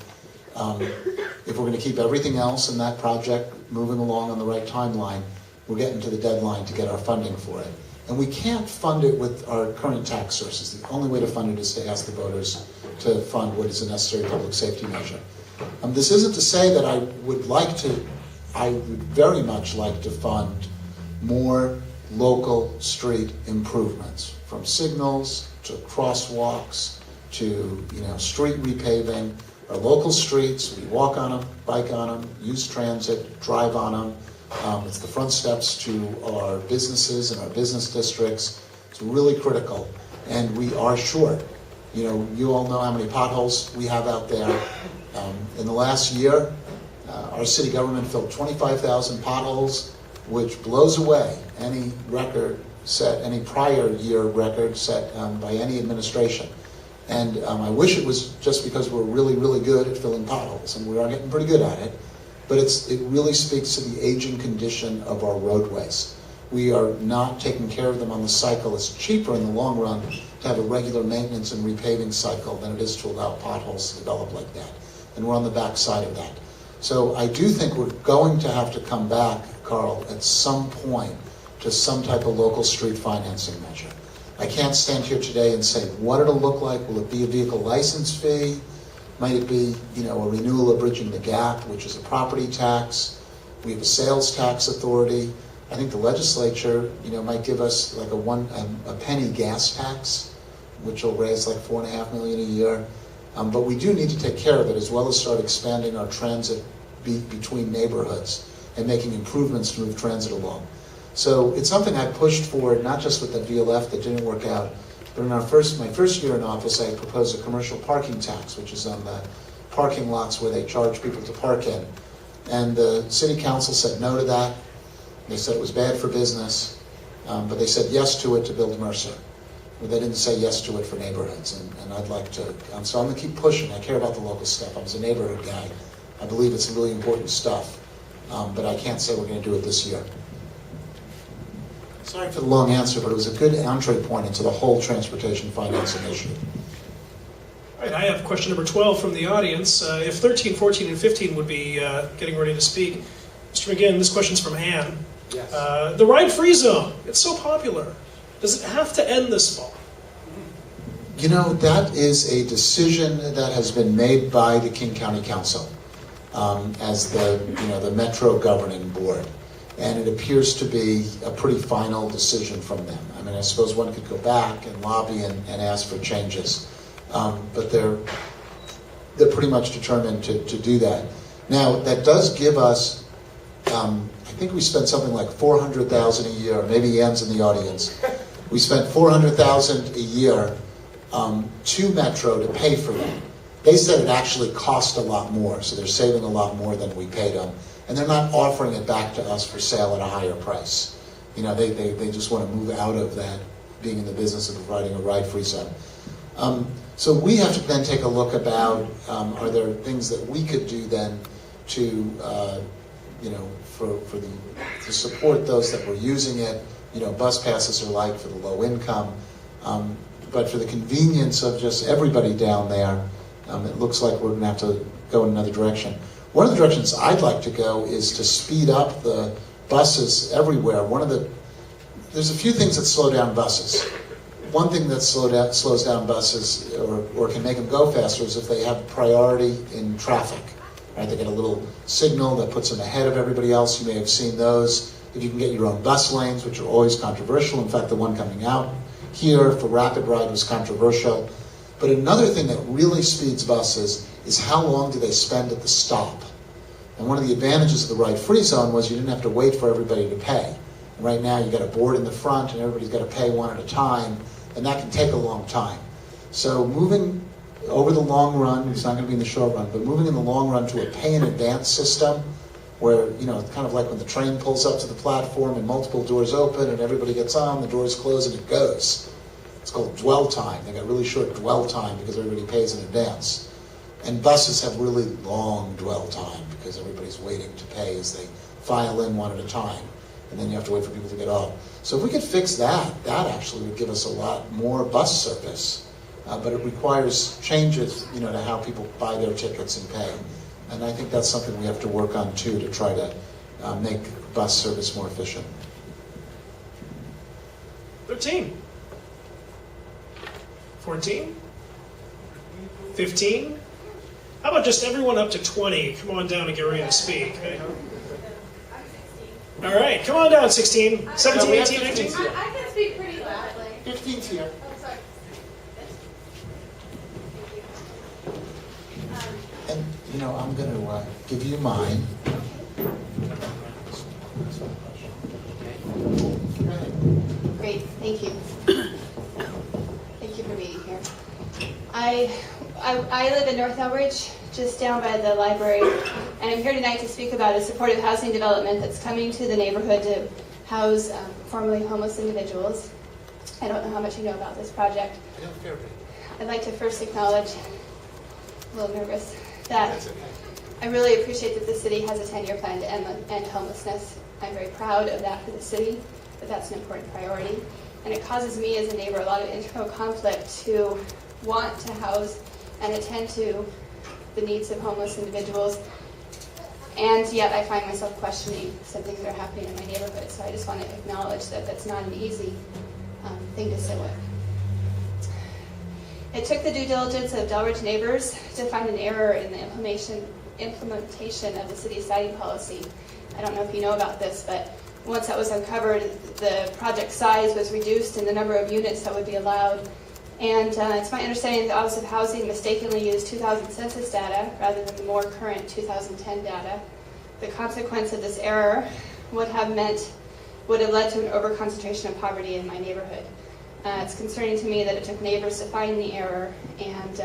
If we're going to keep everything else in that project moving along on the right timeline, we're getting to the deadline to get our funding for it. And we can't fund it with our current tax sources. The only way to fund it is to ask the voters to fund what is a necessary public safety measure. This isn't to say that I would very much like to fund more local street improvements, from signals to crosswalks to street repaving. Our local streets, we walk on them, bike on them, use transit, drive on them. It's the front steps to our businesses and our business districts. It's really critical, and we are short. You all know how many potholes we have out there. In the last year, our city government filled 25,000 potholes, which blows away any prior year record set by any administration. And I wish it was just because we're really, really good at filling potholes, and we are getting pretty good at it. but it really speaks to the aging condition of our roadways. We are not taking care of them on the cycle. It's cheaper in the long run to have a regular maintenance and repaving cycle than it is to allow potholes to develop like that. And we're on the back side of that. So I do think we're going to have to come back, Carl, at some point to some type of local street financing measure. I can't stand here today and say what it'll look like. Will it be a vehicle license fee? Might it be, a renewal of Bridging the Gap, which is a property tax? We have a sales tax authority. I think the legislature, might give us like a penny gas tax, which will raise like $4.5 million a year. But we do need to take care of it, as well as start expanding our transit between neighborhoods and making improvements to move transit along. So it's something I pushed for, not just with the VLF that didn't work out, but in my first year in office, I proposed a commercial parking tax, which is on the parking lots where they charge people to park in. And the city council said no to that. They said it was bad for business, but they said yes to it to build Mercer. But they didn't say yes to it for neighborhoods, and I'd like to, so I'm going to keep pushing. I care about the local stuff. I was a neighborhood guy. I believe it's really important stuff, but I can't say we're going to do it this year. Sorry for the long answer, but it was a good entry point into the whole transportation financing issue. All right, I have question number 12 from the audience. If 13, 14, and 15 would be getting ready to speak. Mr. McGinn, this question's from Ann. Yes. The ride-free zone, it's so popular. Does it have to end this fall? That is a decision that has been made by the King County Council as the Metro Governing Board. And it appears to be a pretty final decision from them. I mean, I suppose one could go back and lobby and ask for changes. But they're pretty much determined to do that. Now, that does give us, I think we spent something like $400,000 a year, maybe Ann's in the audience. We spent $400,000 a year to Metro to pay for that. They said it actually cost a lot more, so they're saving a lot more than we paid them. And they're not offering it back to us for sale at a higher price. They just want to move out of that, being in the business of providing a ride-free zone. So we have to then take a look about, are there things that we could do then to, to support those that were using it. Bus passes are like for the low income. But for the convenience of just everybody down there, it looks like we're going to have to go in another direction. One of the directions I'd like to go is to speed up the buses everywhere. There's a few things that slow down buses. One thing that slows down buses or can make them go faster is if they have priority in traffic. Right? They get a little signal that puts them ahead of everybody else. You may have seen those. If you can get your own bus lanes, which are always controversial. In fact, the one coming out here for Rapid Ride was controversial. But another thing that really speeds buses is how long do they spend at the stop. And one of the advantages of the ride-free zone was you didn't have to wait for everybody to pay. And right now you got a board in the front and everybody's got to pay one at a time, and that can take a long time. So moving over the long run, it's not going to be in the short run, but moving in the long run to a pay-in-advance system where, kind of like when the train pulls up to the platform and multiple doors open and everybody gets on, the doors close and it goes. It's called dwell time. They got really short dwell time because everybody pays in advance. And buses have really long dwell time because everybody's waiting to pay as they file in one at a time. And then you have to wait for people to get off. So if we could fix that, that actually would give us a lot more bus service. But it requires changes, to how people buy their tickets and pay. And I think that's something we have to work on too, to try to make bus service more efficient. 13. 14. 15. How about just everyone up to 20? Come on down and get ready to speak. Okay? All right, come on down, 16, 17, 18, 19. I can speak pretty loudly. 15's here. Oh, sorry. And, I'm going to give you mine. Great, thank you. Thank you for being here. I live in North Elbridge, just down by the library, and I'm here tonight to speak about a supportive housing development that's coming to the neighborhood to house formerly homeless individuals. I don't know how much you know about this project. I'd like to first acknowledge, a little nervous, that I really appreciate that the city has a 10-year plan to end homelessness. I'm very proud of that for the city, but that's an important priority. And it causes me as a neighbor a lot of internal conflict to want to house and attend to the needs of homeless individuals. And yet I find myself questioning some things that are happening in my neighborhood. So I just want to acknowledge that that's not an easy thing to sit with. It took the due diligence of Delridge neighbors to find an error in the implementation of the city's siding policy. I don't know if you know about this, but once that was uncovered, the project size was reduced and the number of units that would be allowed. And it's my understanding that the Office of Housing mistakenly used 2000 census data rather than the more current 2010 data. The consequence of this error would have led to an overconcentration of poverty in my neighborhood. It's concerning to me that it took neighbors to find the error, and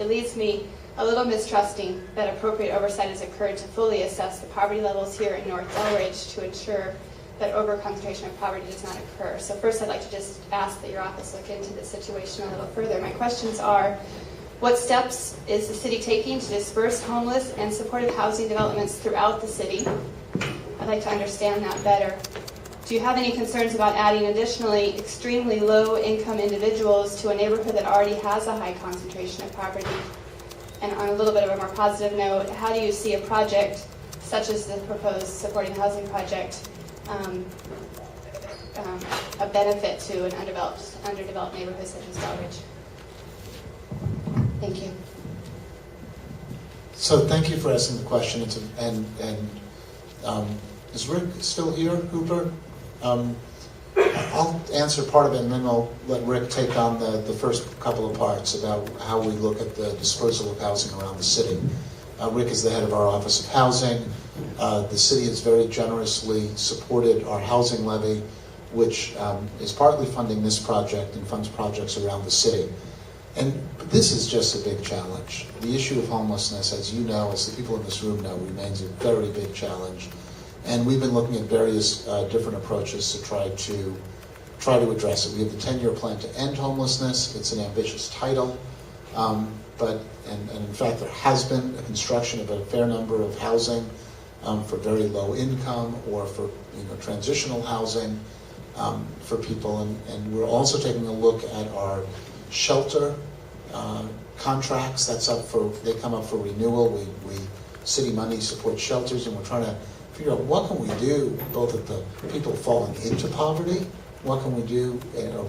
it leaves me a little mistrusting that appropriate oversight has occurred to fully assess the poverty levels here in North Delridge to ensure that overconcentration of poverty does not occur. So first I'd like to just ask that your office look into this situation a little further. My questions are, what steps is the city taking to disperse homeless and supportive housing developments throughout the city? I'd like to understand that better. Do you have any concerns about adding additionally extremely low-income individuals to a neighborhood that already has a high concentration of poverty? And on a little bit of a more positive note, how do you see a project such as the proposed supporting housing project a benefit to an underdeveloped neighborhood such as Delridge? Thank you. So thank you for asking the question. Is Rick still here, Hooper? I'll answer part of it, and then I'll let Rick take on the first couple of parts about how we look at the dispersal of housing around the city. Rick is the head of our Office of Housing. The city has very generously supported our housing levy, which is partly funding this project and funds projects around the city. And this is just a big challenge. The issue of homelessness, as you know, as the people in this room know, remains a very big challenge. And we've been looking at various different approaches to try to address it. We have the 10-year plan to end homelessness. It's an ambitious title, but in fact there has been a construction of a fair number of housing for very low income or for transitional housing for people. And we're also taking a look at our shelter contracts. They come up for renewal. City money supports shelters, and we're trying to figure out what can we do both at the people falling into poverty, what can we do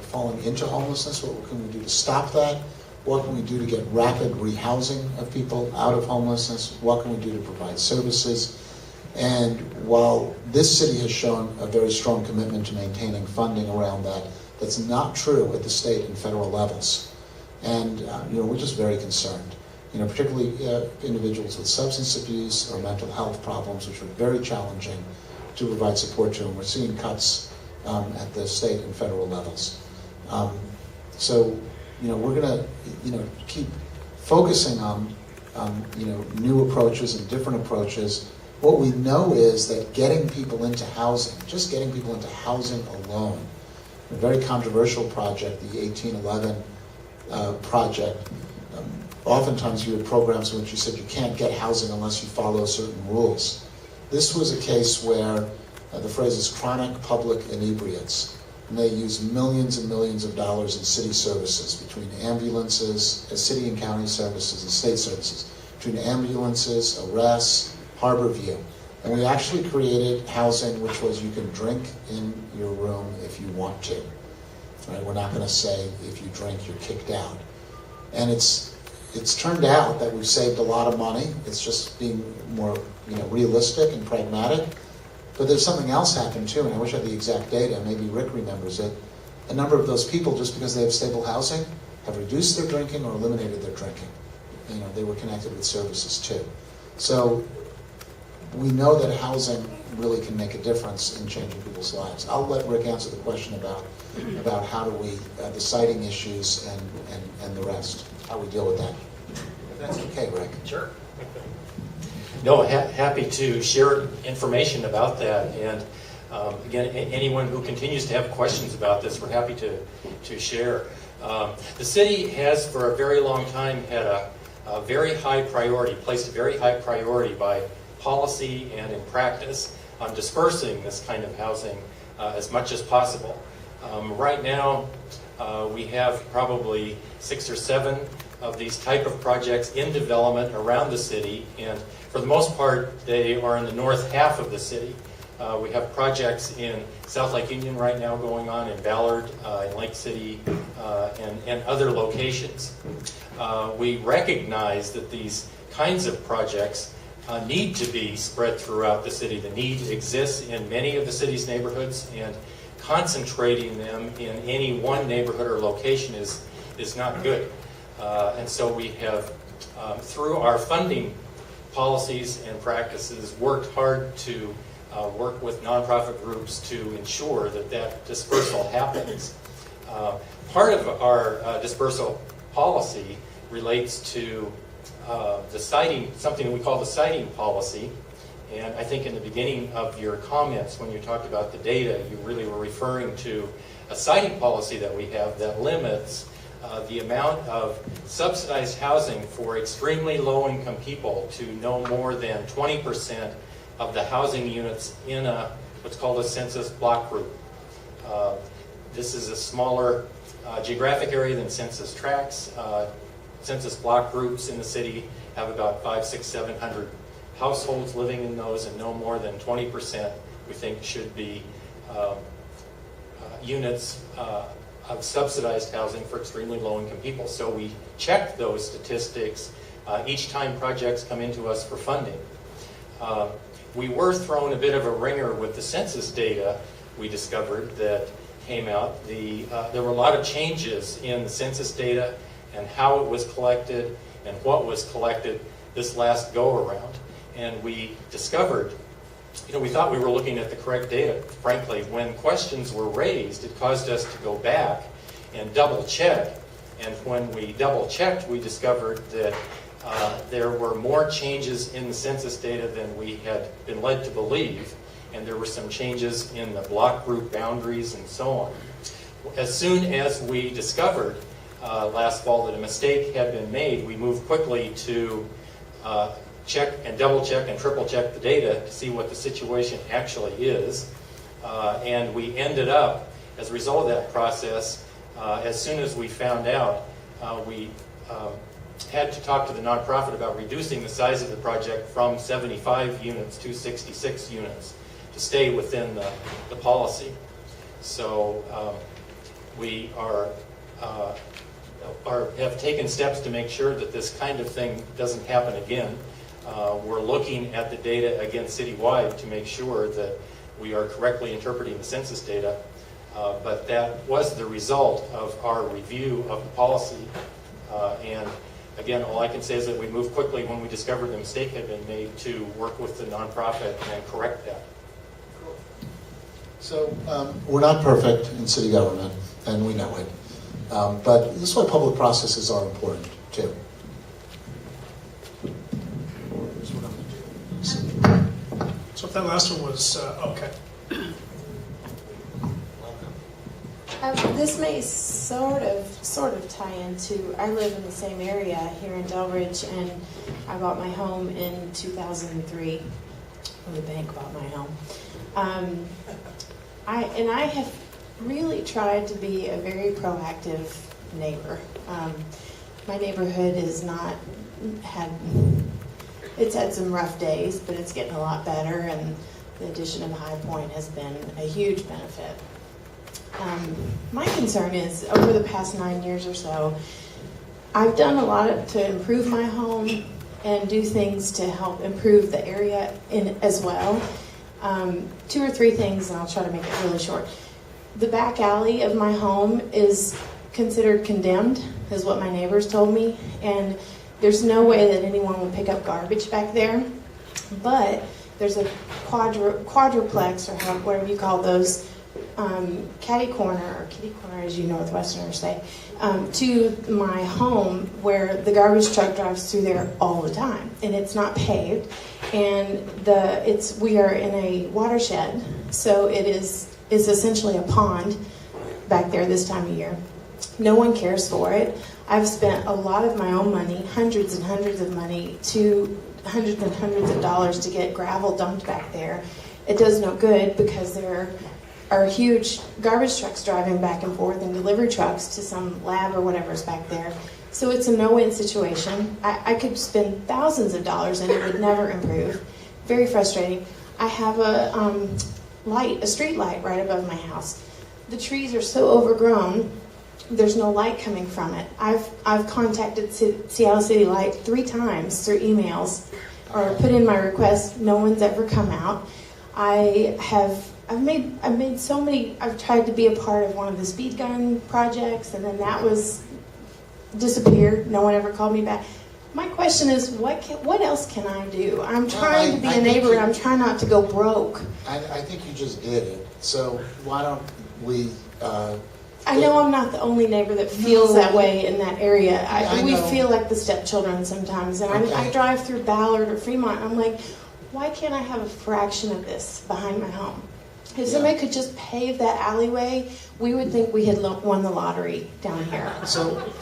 falling into homelessness, what can we do to stop that, what can we do to get rapid rehousing of people out of homelessness, what can we do to provide services. And while this city has shown a very strong commitment to maintaining funding around that, that's not true at the state and federal levels. And we're just very concerned. Particularly individuals with substance abuse or mental health problems, which are very challenging to provide support to, and we're seeing cuts at the state and federal levels. So, we're going to, keep focusing on, new approaches and different approaches. What we know is that getting people into housing, just getting people into housing alone, a very controversial project, the 1811 project. Oftentimes you had programs in which you said you can't get housing unless you follow certain rules. This was a case where the phrase is chronic public inebriates, and they use millions and millions of dollars in city services, between ambulances, city and county services and state services, between ambulances, arrests, harbor view. And we actually created housing which was you can drink in your room if you want to. Right? We're not going to say if you drink you're kicked out. And it's turned out that we've saved a lot of money. It's just being more realistic and pragmatic. But there's something else happened too, and I wish I had the exact data. Maybe Rick remembers it. A number of those people, just because they have stable housing, have reduced their drinking or eliminated their drinking. They were connected with services too. So we know that housing really can make a difference in changing people's lives. I'll let Rick answer the question about how do we, the siting issues and the rest, how we deal with that. If that's okay, Rick. Sure. No, happy to share information about that. And again, anyone who continues to have questions about this, we're happy to share. The city has, for a very long time, had very high priority, placed a very high priority by policy and in practice on dispersing this kind of housing as much as possible. Right now, we have probably 6 or 7 of these type of projects in development around the city, and for the most part, they are in the north half of the city. We have projects in South Lake Union right now going on, in Ballard, in Lake City, and other locations. We recognize that these kinds of projects need to be spread throughout the city. The need exists in many of the city's neighborhoods, and concentrating them in any one neighborhood or location is not good. And so we have, through our funding policies and practices, worked hard to work with nonprofit groups to ensure that that dispersal happens. Part of our dispersal policy relates to the siting, something we call the siting policy. And I think in the beginning of your comments, when you talked about the data, you really were referring to a siting policy that we have that limits the amount of subsidized housing for extremely low-income people to no more than 20% of the housing units in what's called a census block group. This is a smaller geographic area than census tracts. Census block groups in the city have about 500, 600, 700 households living in those, and no more than 20% we think should be units of subsidized housing for extremely low-income people. So we check those statistics each time projects come into us for funding. We were thrown a bit of a ringer with the census data we discovered that came out. There were a lot of changes in the census data and how it was collected and what was collected this last go-around. And we discovered, we thought we were looking at the correct data. Frankly, when questions were raised, it caused us to go back and double-check. And when we double-checked, we discovered that there were more changes in the census data than we had been led to believe, and there were some changes in the block group boundaries and so on. As soon as we discovered last fall that a mistake had been made, we moved quickly to check and double-check and triple-check the data to see what the situation actually is. And we ended up, as a result of that process, as soon as we found out, we had to talk to the nonprofit about reducing the size of the project from 75 units to 66 units to stay within the policy. So we have taken steps to make sure that this kind of thing doesn't happen again. We're looking at the data again citywide to make sure that we are correctly interpreting the census data. But that was the result of our review of the policy. And again, all I can say is that we moved quickly when we discovered the mistake had been made to work with the nonprofit and correct that. So we're not perfect in city government, and we know it. But this is why public processes are important, too. So if that last one was, okay. This may sort of tie into, I live in the same area here in Delridge, and I bought my home in 2003, when the bank bought my home. I have really tried to be a very proactive neighbor. My neighborhood is not it's had some rough days, but it's getting a lot better, and the addition of High Point has been a huge benefit. My concern is, over the past 9 years or so, I've done a lot to improve my home and do things to help improve the area as well. 2 or 3 things, and I'll try to make it really short. The back alley of my home is considered condemned, is what my neighbors told me, and there's no way that anyone would pick up garbage back there. But there's a quadruplex, or whatever you call those, kitty corner, as you Northwesterners say, to my home, where the garbage truck drives through there all the time, and it's not paved, and we are in a watershed, so it's essentially a pond back there this time of year. No one cares for it. I've spent a lot of my own money, hundreds and hundreds of money, hundreds and hundreds of dollars to get gravel dumped back there. It does no good because there are huge garbage trucks driving back and forth and delivery trucks to some lab or whatever's back there. So it's a no-win situation. I could spend thousands of dollars and it would never improve. Very frustrating. I have a street light right above my house. The trees are so overgrown, there's no light coming from it. I've contacted Seattle City Light 3 times through emails or put in my request. No one's ever come out. I've made so many. I've tried to be a part of one of the speed gun projects, and then that was disappeared. No one ever called me back. My question is, what else can I do? I'm trying to be a neighbor, and I'm trying not to go broke. I think you just did it. So why don't we? I know I'm not the only neighbor that feels that way in that area. We know. feel like the stepchildren sometimes. And I drive through Ballard or Fremont, and I'm like, why can't I have a fraction of this behind my home? If somebody could just pave that alleyway, we would think we had won the lottery down here.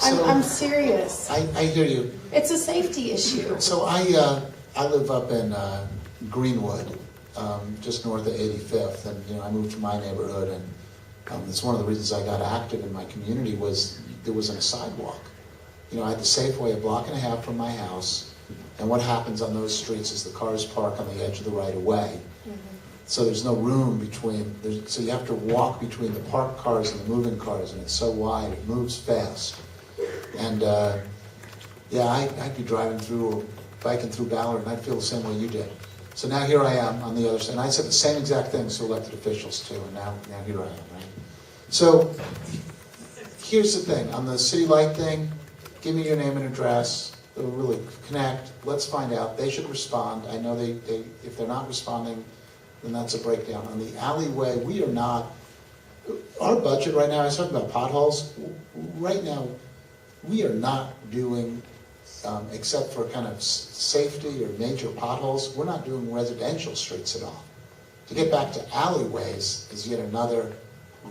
I'm serious. I hear you. It's a safety issue. So I live up in Greenwood, just north of 85th, and I moved to my neighborhood, and it's one of the reasons I got active in my community was there wasn't a sidewalk. I had the Safeway a block and a half from my house, and what happens on those streets is the cars park on the edge of the right of way. So there's no room between, so you have to walk between the parked cars and the moving cars, and it's so wide, it moves fast. And I'd be driving through or biking through Ballard, and I'd feel the same way you did. So now here I am on the other side, and I said the same exact things to elected officials too, and now here I am, right? So here's the thing, on the city light thing, give me your name and address, they'll really connect, let's find out, they should respond. I know they if they're not responding, then that's a breakdown. On the alleyway, we are not, our budget right now, I was talking about potholes, right now, we are not doing, except for kind of safety or major potholes, we're not doing residential streets at all. To get back to alleyways is yet another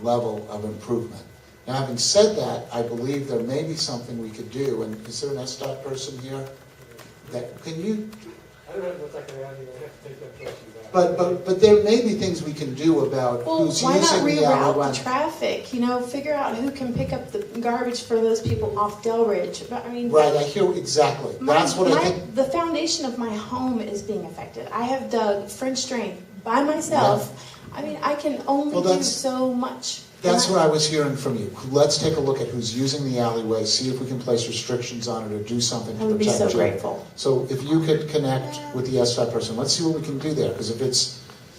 level of improvement. Now, having said that, I believe there may be something we could do, and is there an SDOT person here? Can you? I don't know what's I can add here. I have to take that question back. But there may be things we can do about who's why not using the alleyway. reroute the traffic? Figure out who can pick up the garbage for those people off Delridge. But, Right, I hear exactly. That's what I think. The foundation of my home is being affected. I have dug French drain by myself. Yeah. I can only do so much. That's what I was hearing from you. Let's take a look at who's using the alleyway, see if we can place restrictions on it or do something to protect you. I would be so grateful. So if you could connect with the SDOT person, let's see what we can do there. Because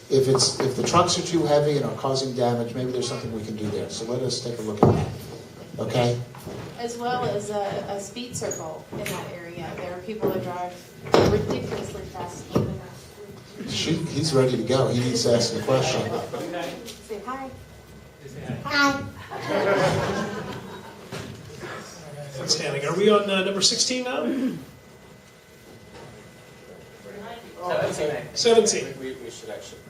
if the trucks are too heavy and are causing damage, maybe there's something we can do there. So let us take a look at that. Okay? As well as a speed circle in that area. There are people that drive ridiculously fast. He's ready to go. He needs to ask a question. Say hi. Hi. Outstanding. Are we on number 16 now? 17. We should actually.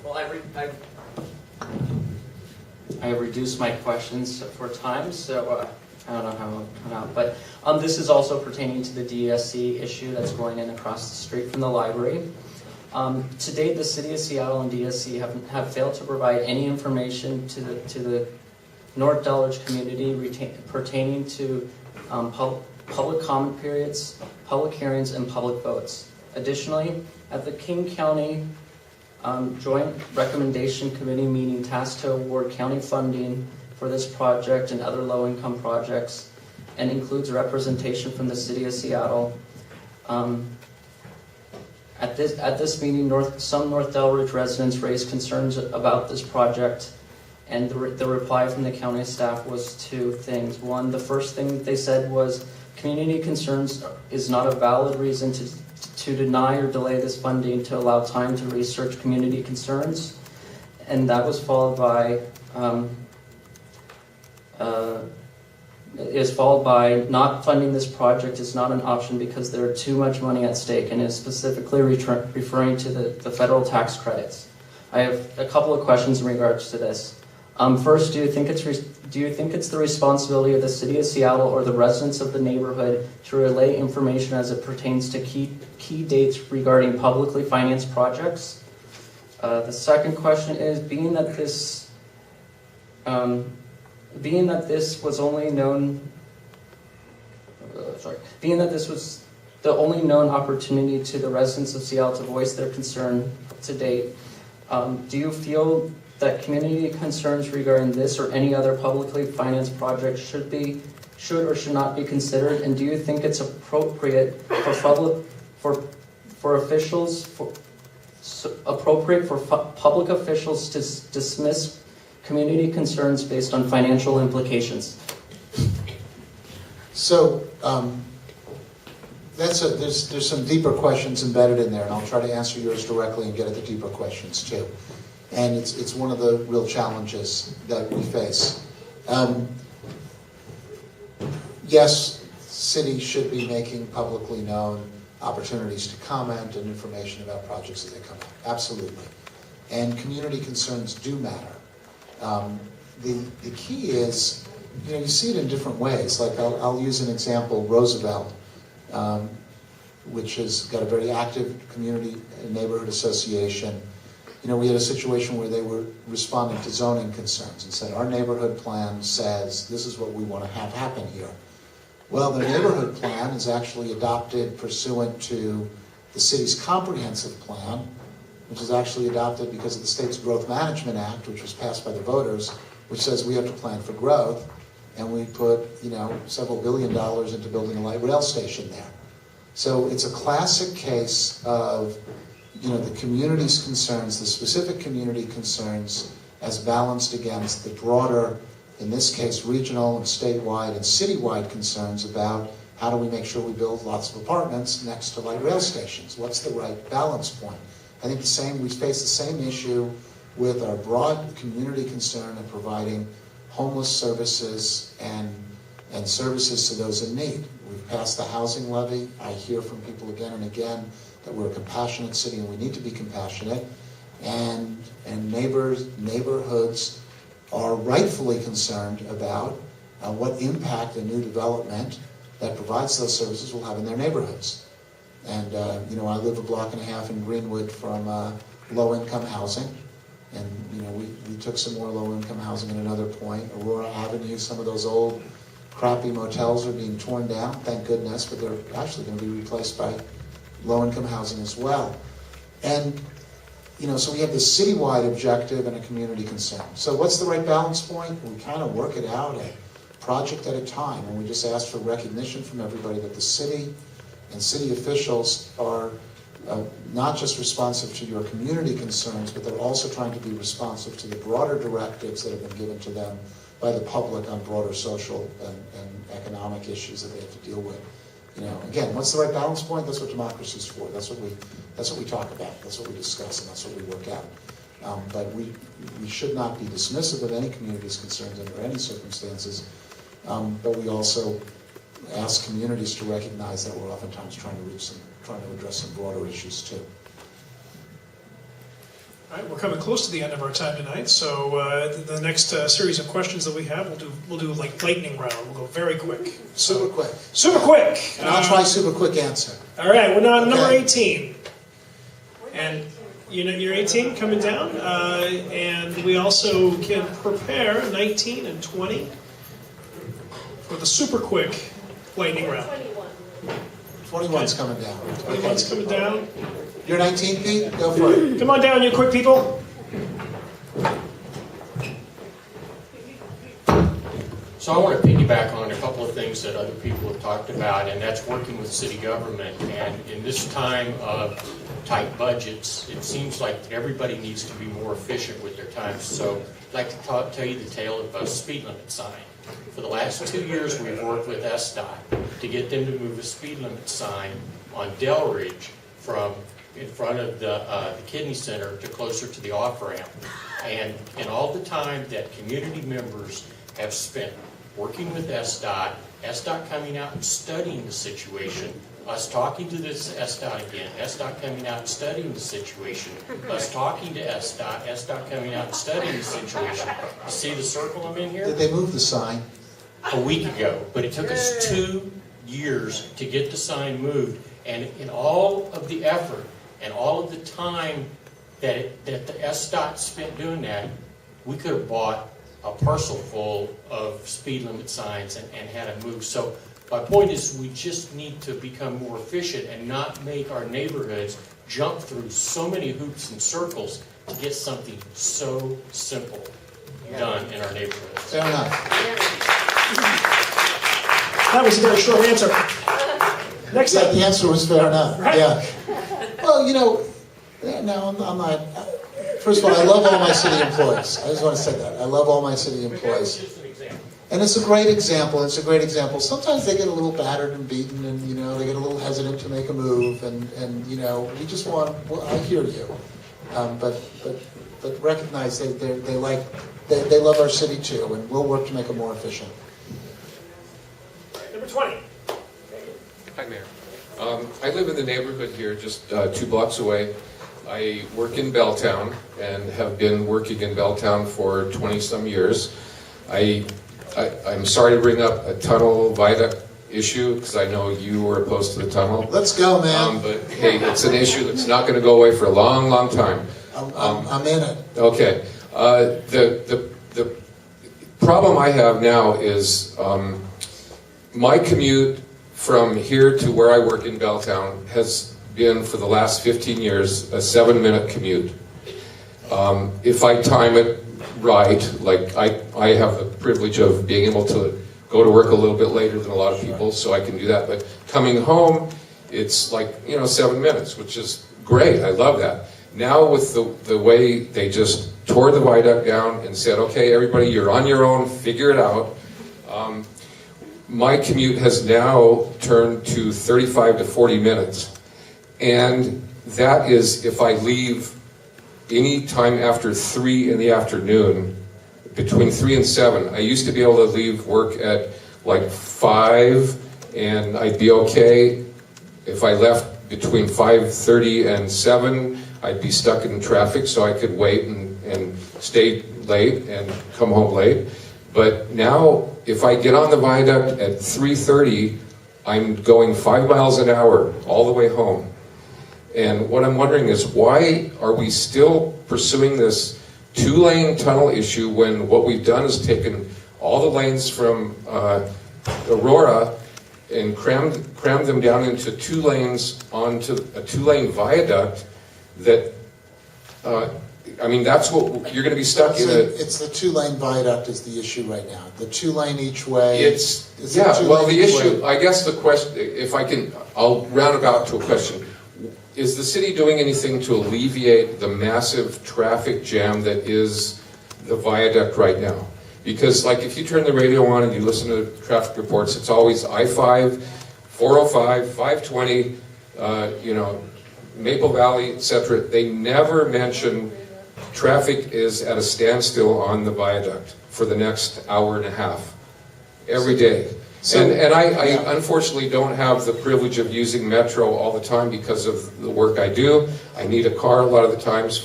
Well, I have reduced my questions for time, so I don't know how it'll come out. But this is also pertaining to the DSC issue that's going in across the street from the library. To date, the City of Seattle and DSC have failed to provide any information to the North Delridge community pertaining to public comment periods, public hearings, and public votes. Additionally, at the King County Joint Recommendation Committee meeting tasked to award county funding for this project and other low-income projects, and includes representation from the City of Seattle. At this meeting, some North Delridge residents raised concerns about this project, and the reply from the county staff was 2 things. One, the first thing they said was, community concerns is not a valid reason to deny or delay this funding to allow time to research community concerns. And that was followed by not funding this project is not an option because there are too much money at stake, and is specifically referring to the federal tax credits. I have a couple of questions in regards to this. First, do you think it's the responsibility of the City of Seattle or the residents of the neighborhood to relay information as it pertains to key dates regarding publicly financed projects? The second question is, being that this was the only known opportunity to the residents of Seattle to voice their concern to date, do you feel that community concerns regarding this or any other publicly financed project should or should not be considered? And do you think it's appropriate for public officials to dismiss community concerns based on financial implications? So there's some deeper questions embedded in there, and I'll try to answer yours directly and get at the deeper questions too. And it's one of the real challenges that we face. Yes, cities should be making publicly known opportunities to comment and information about projects as they come up. Absolutely. And community concerns do matter. The key is, you see it in different ways. Like I'll use an example, Roosevelt, which has got a very active community and neighborhood association. We had a situation where they were responding to zoning concerns and said, our neighborhood plan says this is what we want to have happen here. Well, their neighborhood plan is actually adopted pursuant to the city's comprehensive plan, which is actually adopted because of the state's Growth Management Act, which was passed by the voters, which says we have to plan for growth, and we put, several $1 billion into building a light rail station there. So it's a classic case of the community's concerns, the specific community concerns, as balanced against the broader, in this case, regional and statewide and citywide concerns about how do we make sure we build lots of apartments next to light rail stations? What's the right balance point? I think we face the same issue with our broad community concern of providing homeless services and services to those in need. We've passed the housing levy. I hear from people again and again that we're a compassionate city and we need to be compassionate. And neighborhoods are rightfully concerned about what impact a new development that provides those services will have in their neighborhoods. And I live a block and a half in Greenwood from low-income housing. And we took some more low-income housing at another point. Aurora Avenue, some of those old crappy motels are being torn down, thank goodness, but they're actually going to be replaced by low-income housing as well. And so we have this citywide objective and a community concern. So what's the right balance point? We kind of work it out a project at a time, and we just ask for recognition from everybody that the city and city officials are not just responsive to your community concerns, but they're also trying to be responsive to the broader directives that have been given to them by the public on broader social and economic issues that they have to deal with. Again, what's the right balance point? That's what democracy is for. That's what we talk about. That's what we discuss, and that's what we work out. But we should not be dismissive of any community's concerns under any circumstances. But we also ask communities to recognize that we're oftentimes trying to address some broader issues too. All right, we're coming close to the end of our time tonight, so the next series of questions that we have, we'll do like lightning round. We'll go very quick. Super quick. Super quick! And I'll try super quick answer. All right, we're now on number 18. And you're 18 coming down, and we also can prepare 19 and 20 for the super quick lightning round. 21's coming down. 21's coming down. You're 19, Pete? Go for it. Come on down, you quick people. So I want to piggyback on a couple of things that other people have talked about, and that's working with city government. And in this time of tight budgets, it seems like everybody needs to be more efficient with their time. So I'd like to tell you the tale of a speed limit sign. For the last 2 years, we've worked with SDOT to get them to move a speed limit sign on Delridge from in front of the kidney center to closer to the off-ramp. And in all the time that community members have spent working with SDOT coming out and studying the situation, us talking to this SDOT again, SDOT coming out and studying the situation, us talking to SDOT coming out and studying the situation. You see the circle I'm in here? Did they move the sign? A week ago, but it took us 2 years to get the sign moved. And in all of the effort and all of the time that the SDOT spent doing that, we could have bought a parcel full of speed limit signs and had it moved. So my point is we just need to become more efficient and not make our neighborhoods jump through so many hoops and circles to get something so simple done in our neighborhoods. Fair enough. That was a very short answer. Next Yeah, up. the answer was fair enough. Right. Yeah. Well, you know, no, I'm not. First of all, I love all my city employees. I just want to say that. I love all my city employees. And it's a great example. It's a great example. Sometimes they get a little battered and beaten, and you know they get a little hesitant to make a move, and you know we just want. Well, I hear you, but recognize they love our city too, and we'll work to make it more efficient. Number 20. Hi, Mayor. I live in the neighborhood here, just 2 blocks away. I work in Belltown and have been working in Belltown for 20-some years. I'm sorry to bring up a tunnel viaduct issue because I know you were opposed to the tunnel. Let's go, man. But hey, it's an issue that's not going to go away for a long, long time. I'm in it. Okay. The problem I have now is my commute from here to where I work in Belltown has been for the last 15 years a 7-minute commute. If I time it right, like I have the privilege of being able to go to work a little bit later than a lot of people, so I can do that. But coming home, it's like 7 minutes, which is great. I love that. Now with the way they just tore the viaduct down and said, okay, everybody, you're on your own, figure it out. My commute has now turned to 35 to 40 minutes. And that is if I leave any time after 3 in the afternoon, between 3 and 7. I used to be able to leave work at like 5, and I'd be okay. If I left between 5:30 and 7, I'd be stuck in traffic, so I could wait and stay late and come home late. But now, if I get on the viaduct at 3:30, I'm going 5 miles an hour all the way home. And what I'm wondering is, why are we still pursuing this 2-lane tunnel issue when what we've done is taken all the lanes from Aurora and crammed them down into 2 lanes onto a 2-lane viaduct that, I mean, that's what you're going to be stuck in. It's the 2-lane viaduct is the issue right now. The 2-lane each way. Well, the issue, I guess the question, if I can, I'll round about to a question. Is the city doing anything to alleviate the massive traffic jam that is the viaduct right now? Because, like, if you turn the radio on and you listen to traffic reports, it's always I-5, 405, 520, Maple Valley, etc. They never mention traffic is at a standstill on the viaduct for the next hour and a half, every day. And I unfortunately don't have the privilege of using Metro all the time because of the work I do. I need a car a lot of the times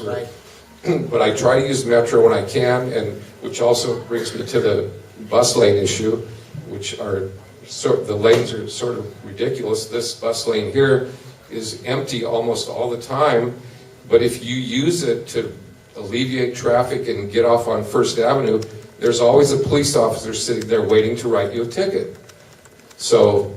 but I try to use Metro when I can, and which also brings me to the bus lane issue, which are the lanes are sort of ridiculous. This bus lane here is empty almost all the time, but if you use it to alleviate traffic and get off on First Avenue, there's always a police officer sitting there waiting to write you a ticket. So,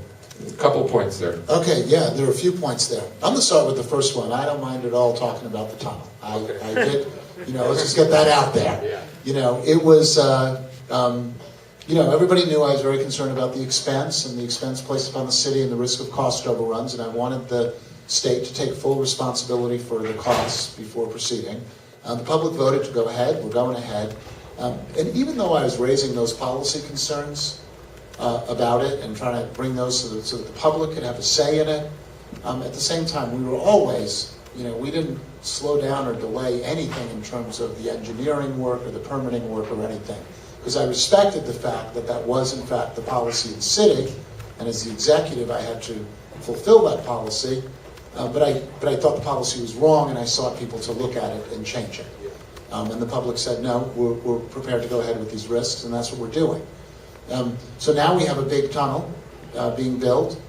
a couple points there. Okay, yeah, there are a few points there. I'm going to start with the first one. I don't mind at all talking about the tunnel. I did, let's just get that out there. It was, everybody knew I was very concerned about the expense and the expense placed upon the city and the risk of cost overruns, and I wanted the state to take full responsibility for the costs before proceeding. The public voted to go ahead. We're going ahead. And even though I was raising those policy concerns about it and trying to bring those so that the public could have a say in it, at the same time, we were always, we didn't slow down or delay anything in terms of the engineering work or the permitting work or anything. Because I respected the fact that that was, in fact, the policy of the city, And as the executive, I had to fulfill that policy, but I thought the policy was wrong, and I sought people to look at it and change it. And the public said, no, we're prepared to go ahead with these risks, and that's what we're doing. So now we have a big tunnel being built,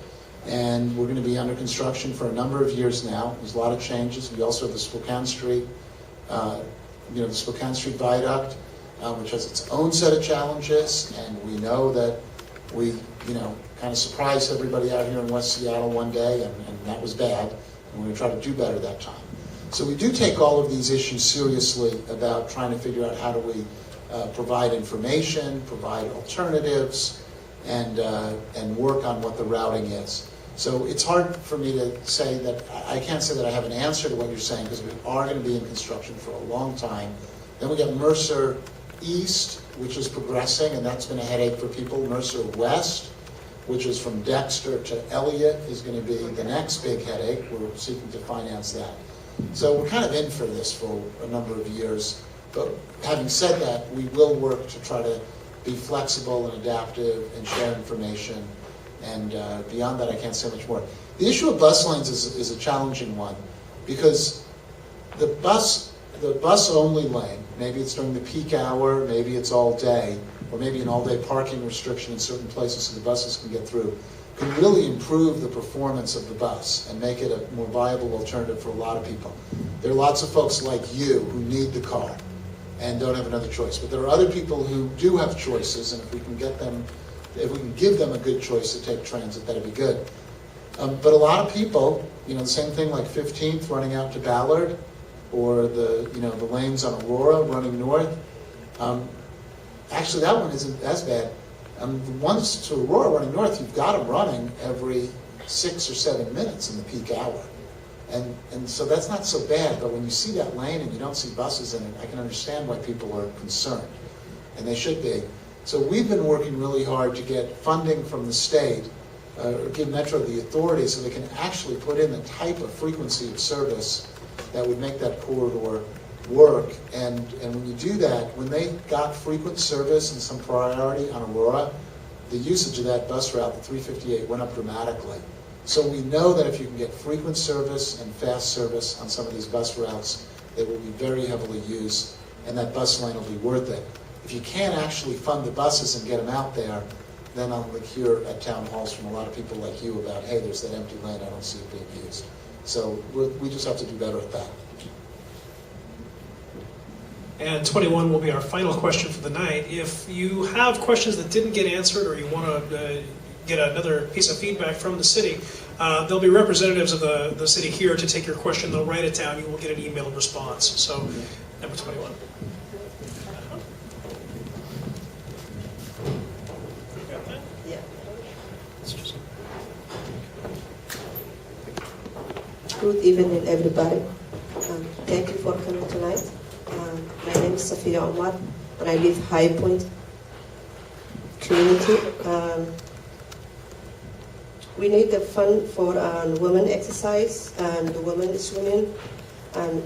and we're going to be under construction for a number of years now. There's a lot of changes. We also have the Spokane Street, the Spokane Street Viaduct, which has its own set of challenges, and we know that we, kind of surprised everybody out here in West Seattle one day, and that was bad, and we're going to try to do better that time. So we do take all of these issues seriously about trying to figure out how do we provide information, provide alternatives, and work on what the routing is. So it's hard for me to say that, I can't say that I have an answer to what you're saying, because we are going to be in construction for a long time. Then we got Mercer East, which is progressing, and that's been a headache for people. Mercer West, which is from Dexter to Elliott, is going to be the next big headache. We're seeking to finance that. So we're kind of in for this for a number of years. But having said that, we will work to try to be flexible and adaptive and share information. And beyond that, I can't say much more. The issue of bus lanes is a challenging one, because the bus-only lane, maybe it's during the peak hour, maybe it's all day, or maybe an all-day parking restriction in certain places so the buses can get through, can really improve the performance of the bus and make it a more viable alternative for a lot of people. There are lots of folks like you who need the car and don't have another choice. But there are other people who do have choices, and if we can give them a good choice to take transit, that'd be good. But a lot of people, the same thing like 15th running out to Ballard, or the lanes on Aurora running north. Actually, that one isn't as bad. The ones to Aurora running north, you've got them running every 6 or 7 minutes in the peak hour. And so that's not so bad, but when you see that lane and you don't see buses in it, I can understand why people are concerned, and they should be. So we've been working really hard to get funding from the state, or give Metro the authority so they can actually put in the type of frequency of service that would make that corridor work. And when you do that, when they got frequent service and some priority on Aurora, the usage of that bus route, the 358, went up dramatically. So we know that if you can get frequent service and fast service on some of these bus routes, they will be very heavily used, and that bus lane will be worth it. If you can't actually fund the buses and get them out there, then I'll hear at town halls from a lot of people like you about, hey, there's that empty lane, I don't see it being used. So we just have to do better at that. And 21 will be our final question for the night. If you have questions that didn't get answered, or you want to get another piece of feedback from the city, there'll be representatives of the city here to take your question. They'll write it down. You will get an email response. So, number 21. Good evening, everybody. Thank you for coming tonight. My name is Safia Omar, and I live High Point community. We need the fund for women exercise and women swimming, and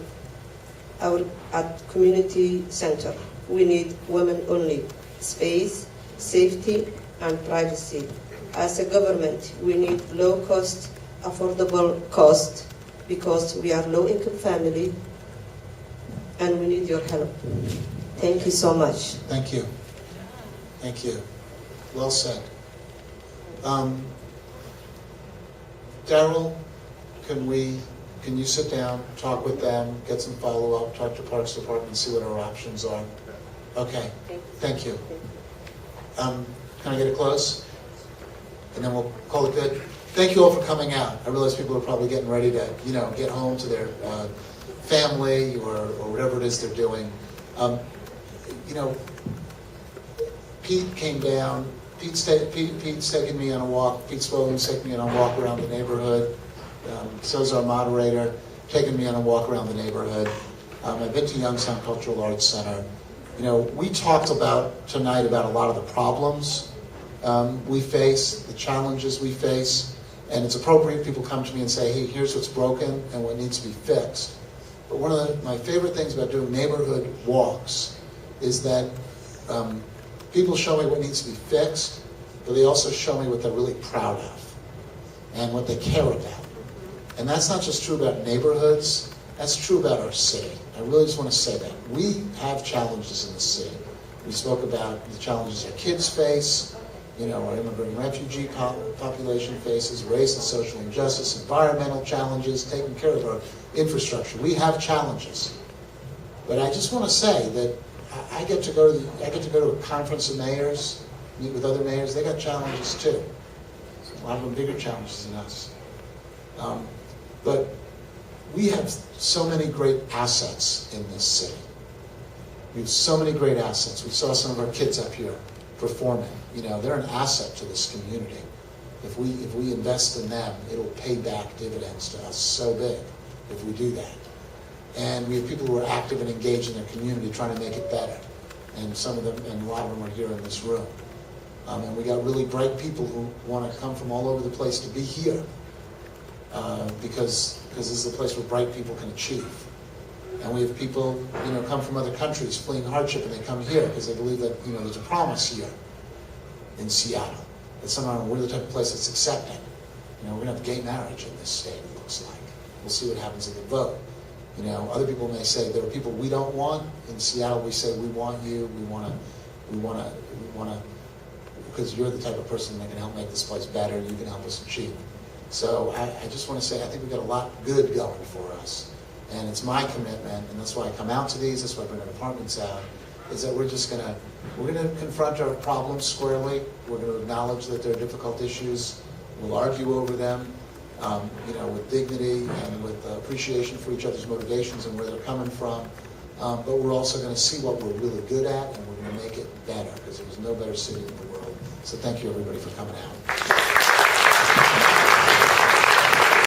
at community center. We need women only space, safety, and privacy. As a government, we need low cost, affordable cost, because we are low-income family, and we need your help. Thank you so much. Thank you. Thank you. Well said. Daryl, can you sit down, talk with them, get some follow-up, talk to Parks Department, see what our options are? Okay. Thank you. Can I get a close? And then we'll call it good. Thank you all for coming out. I realize people are probably getting ready to, get home to their family or whatever it is they're doing. Pete came down. Pete's taking me on a walk. Pete Swollen's taking me on a walk around the neighborhood. So's our moderator, taking me on a walk around the neighborhood. I've been to Youngstown Cultural Arts Center. We talked tonight about a lot of the problems we face, the challenges we face. And it's appropriate people come to me and say, hey, here's what's broken and what needs to be fixed. But one of my favorite things about doing neighborhood walks is that people show me what needs to be fixed, but they also show me what they're really proud of and what they care about. And that's not just true about neighborhoods, that's true about our city. I really just want to say that. We have challenges in the city. We spoke about the challenges our kids face, our immigrant and refugee population faces, race and social injustice, environmental challenges, taking care of our infrastructure. We have challenges. But I just want to say that I get to go to a conference of mayors, meet with other mayors. They got challenges too. A lot of them bigger challenges than us. But we have so many great assets in this city. We have so many great assets. We saw some of our kids up here performing. They're an asset to this community. If we invest in them, it'll pay back dividends to us so big if we do that. And we have people who are active and engaged in their community trying to make it better. And some of them, and a lot of them are here in this room. And we got really bright people who want to come from all over the place to be here. Because this is a place where bright people can achieve. And we have people, come from other countries fleeing hardship, and they come here because they believe that, there's a promise here in Seattle. That somehow we're the type of place that's accepting. We're going to have gay marriage in this state, it looks like. We'll see what happens in the vote. Other people may say there are people we don't want. In Seattle, we say we want you. We want to, because you're the type of person that can help make this place better. You can help us achieve. So I just want to say I think we've got a lot good going for us. And it's my commitment, and that's why I come out to these, that's why I bring our departments out, is that we're going to confront our problems squarely. We're going to acknowledge that there are difficult issues. We'll argue over them, with dignity and with appreciation for each other's motivations and where they're coming from. But we're also going to see what we're really good at, and we're going to make it better, because there's no better city in the world. So thank you, everybody, for coming out.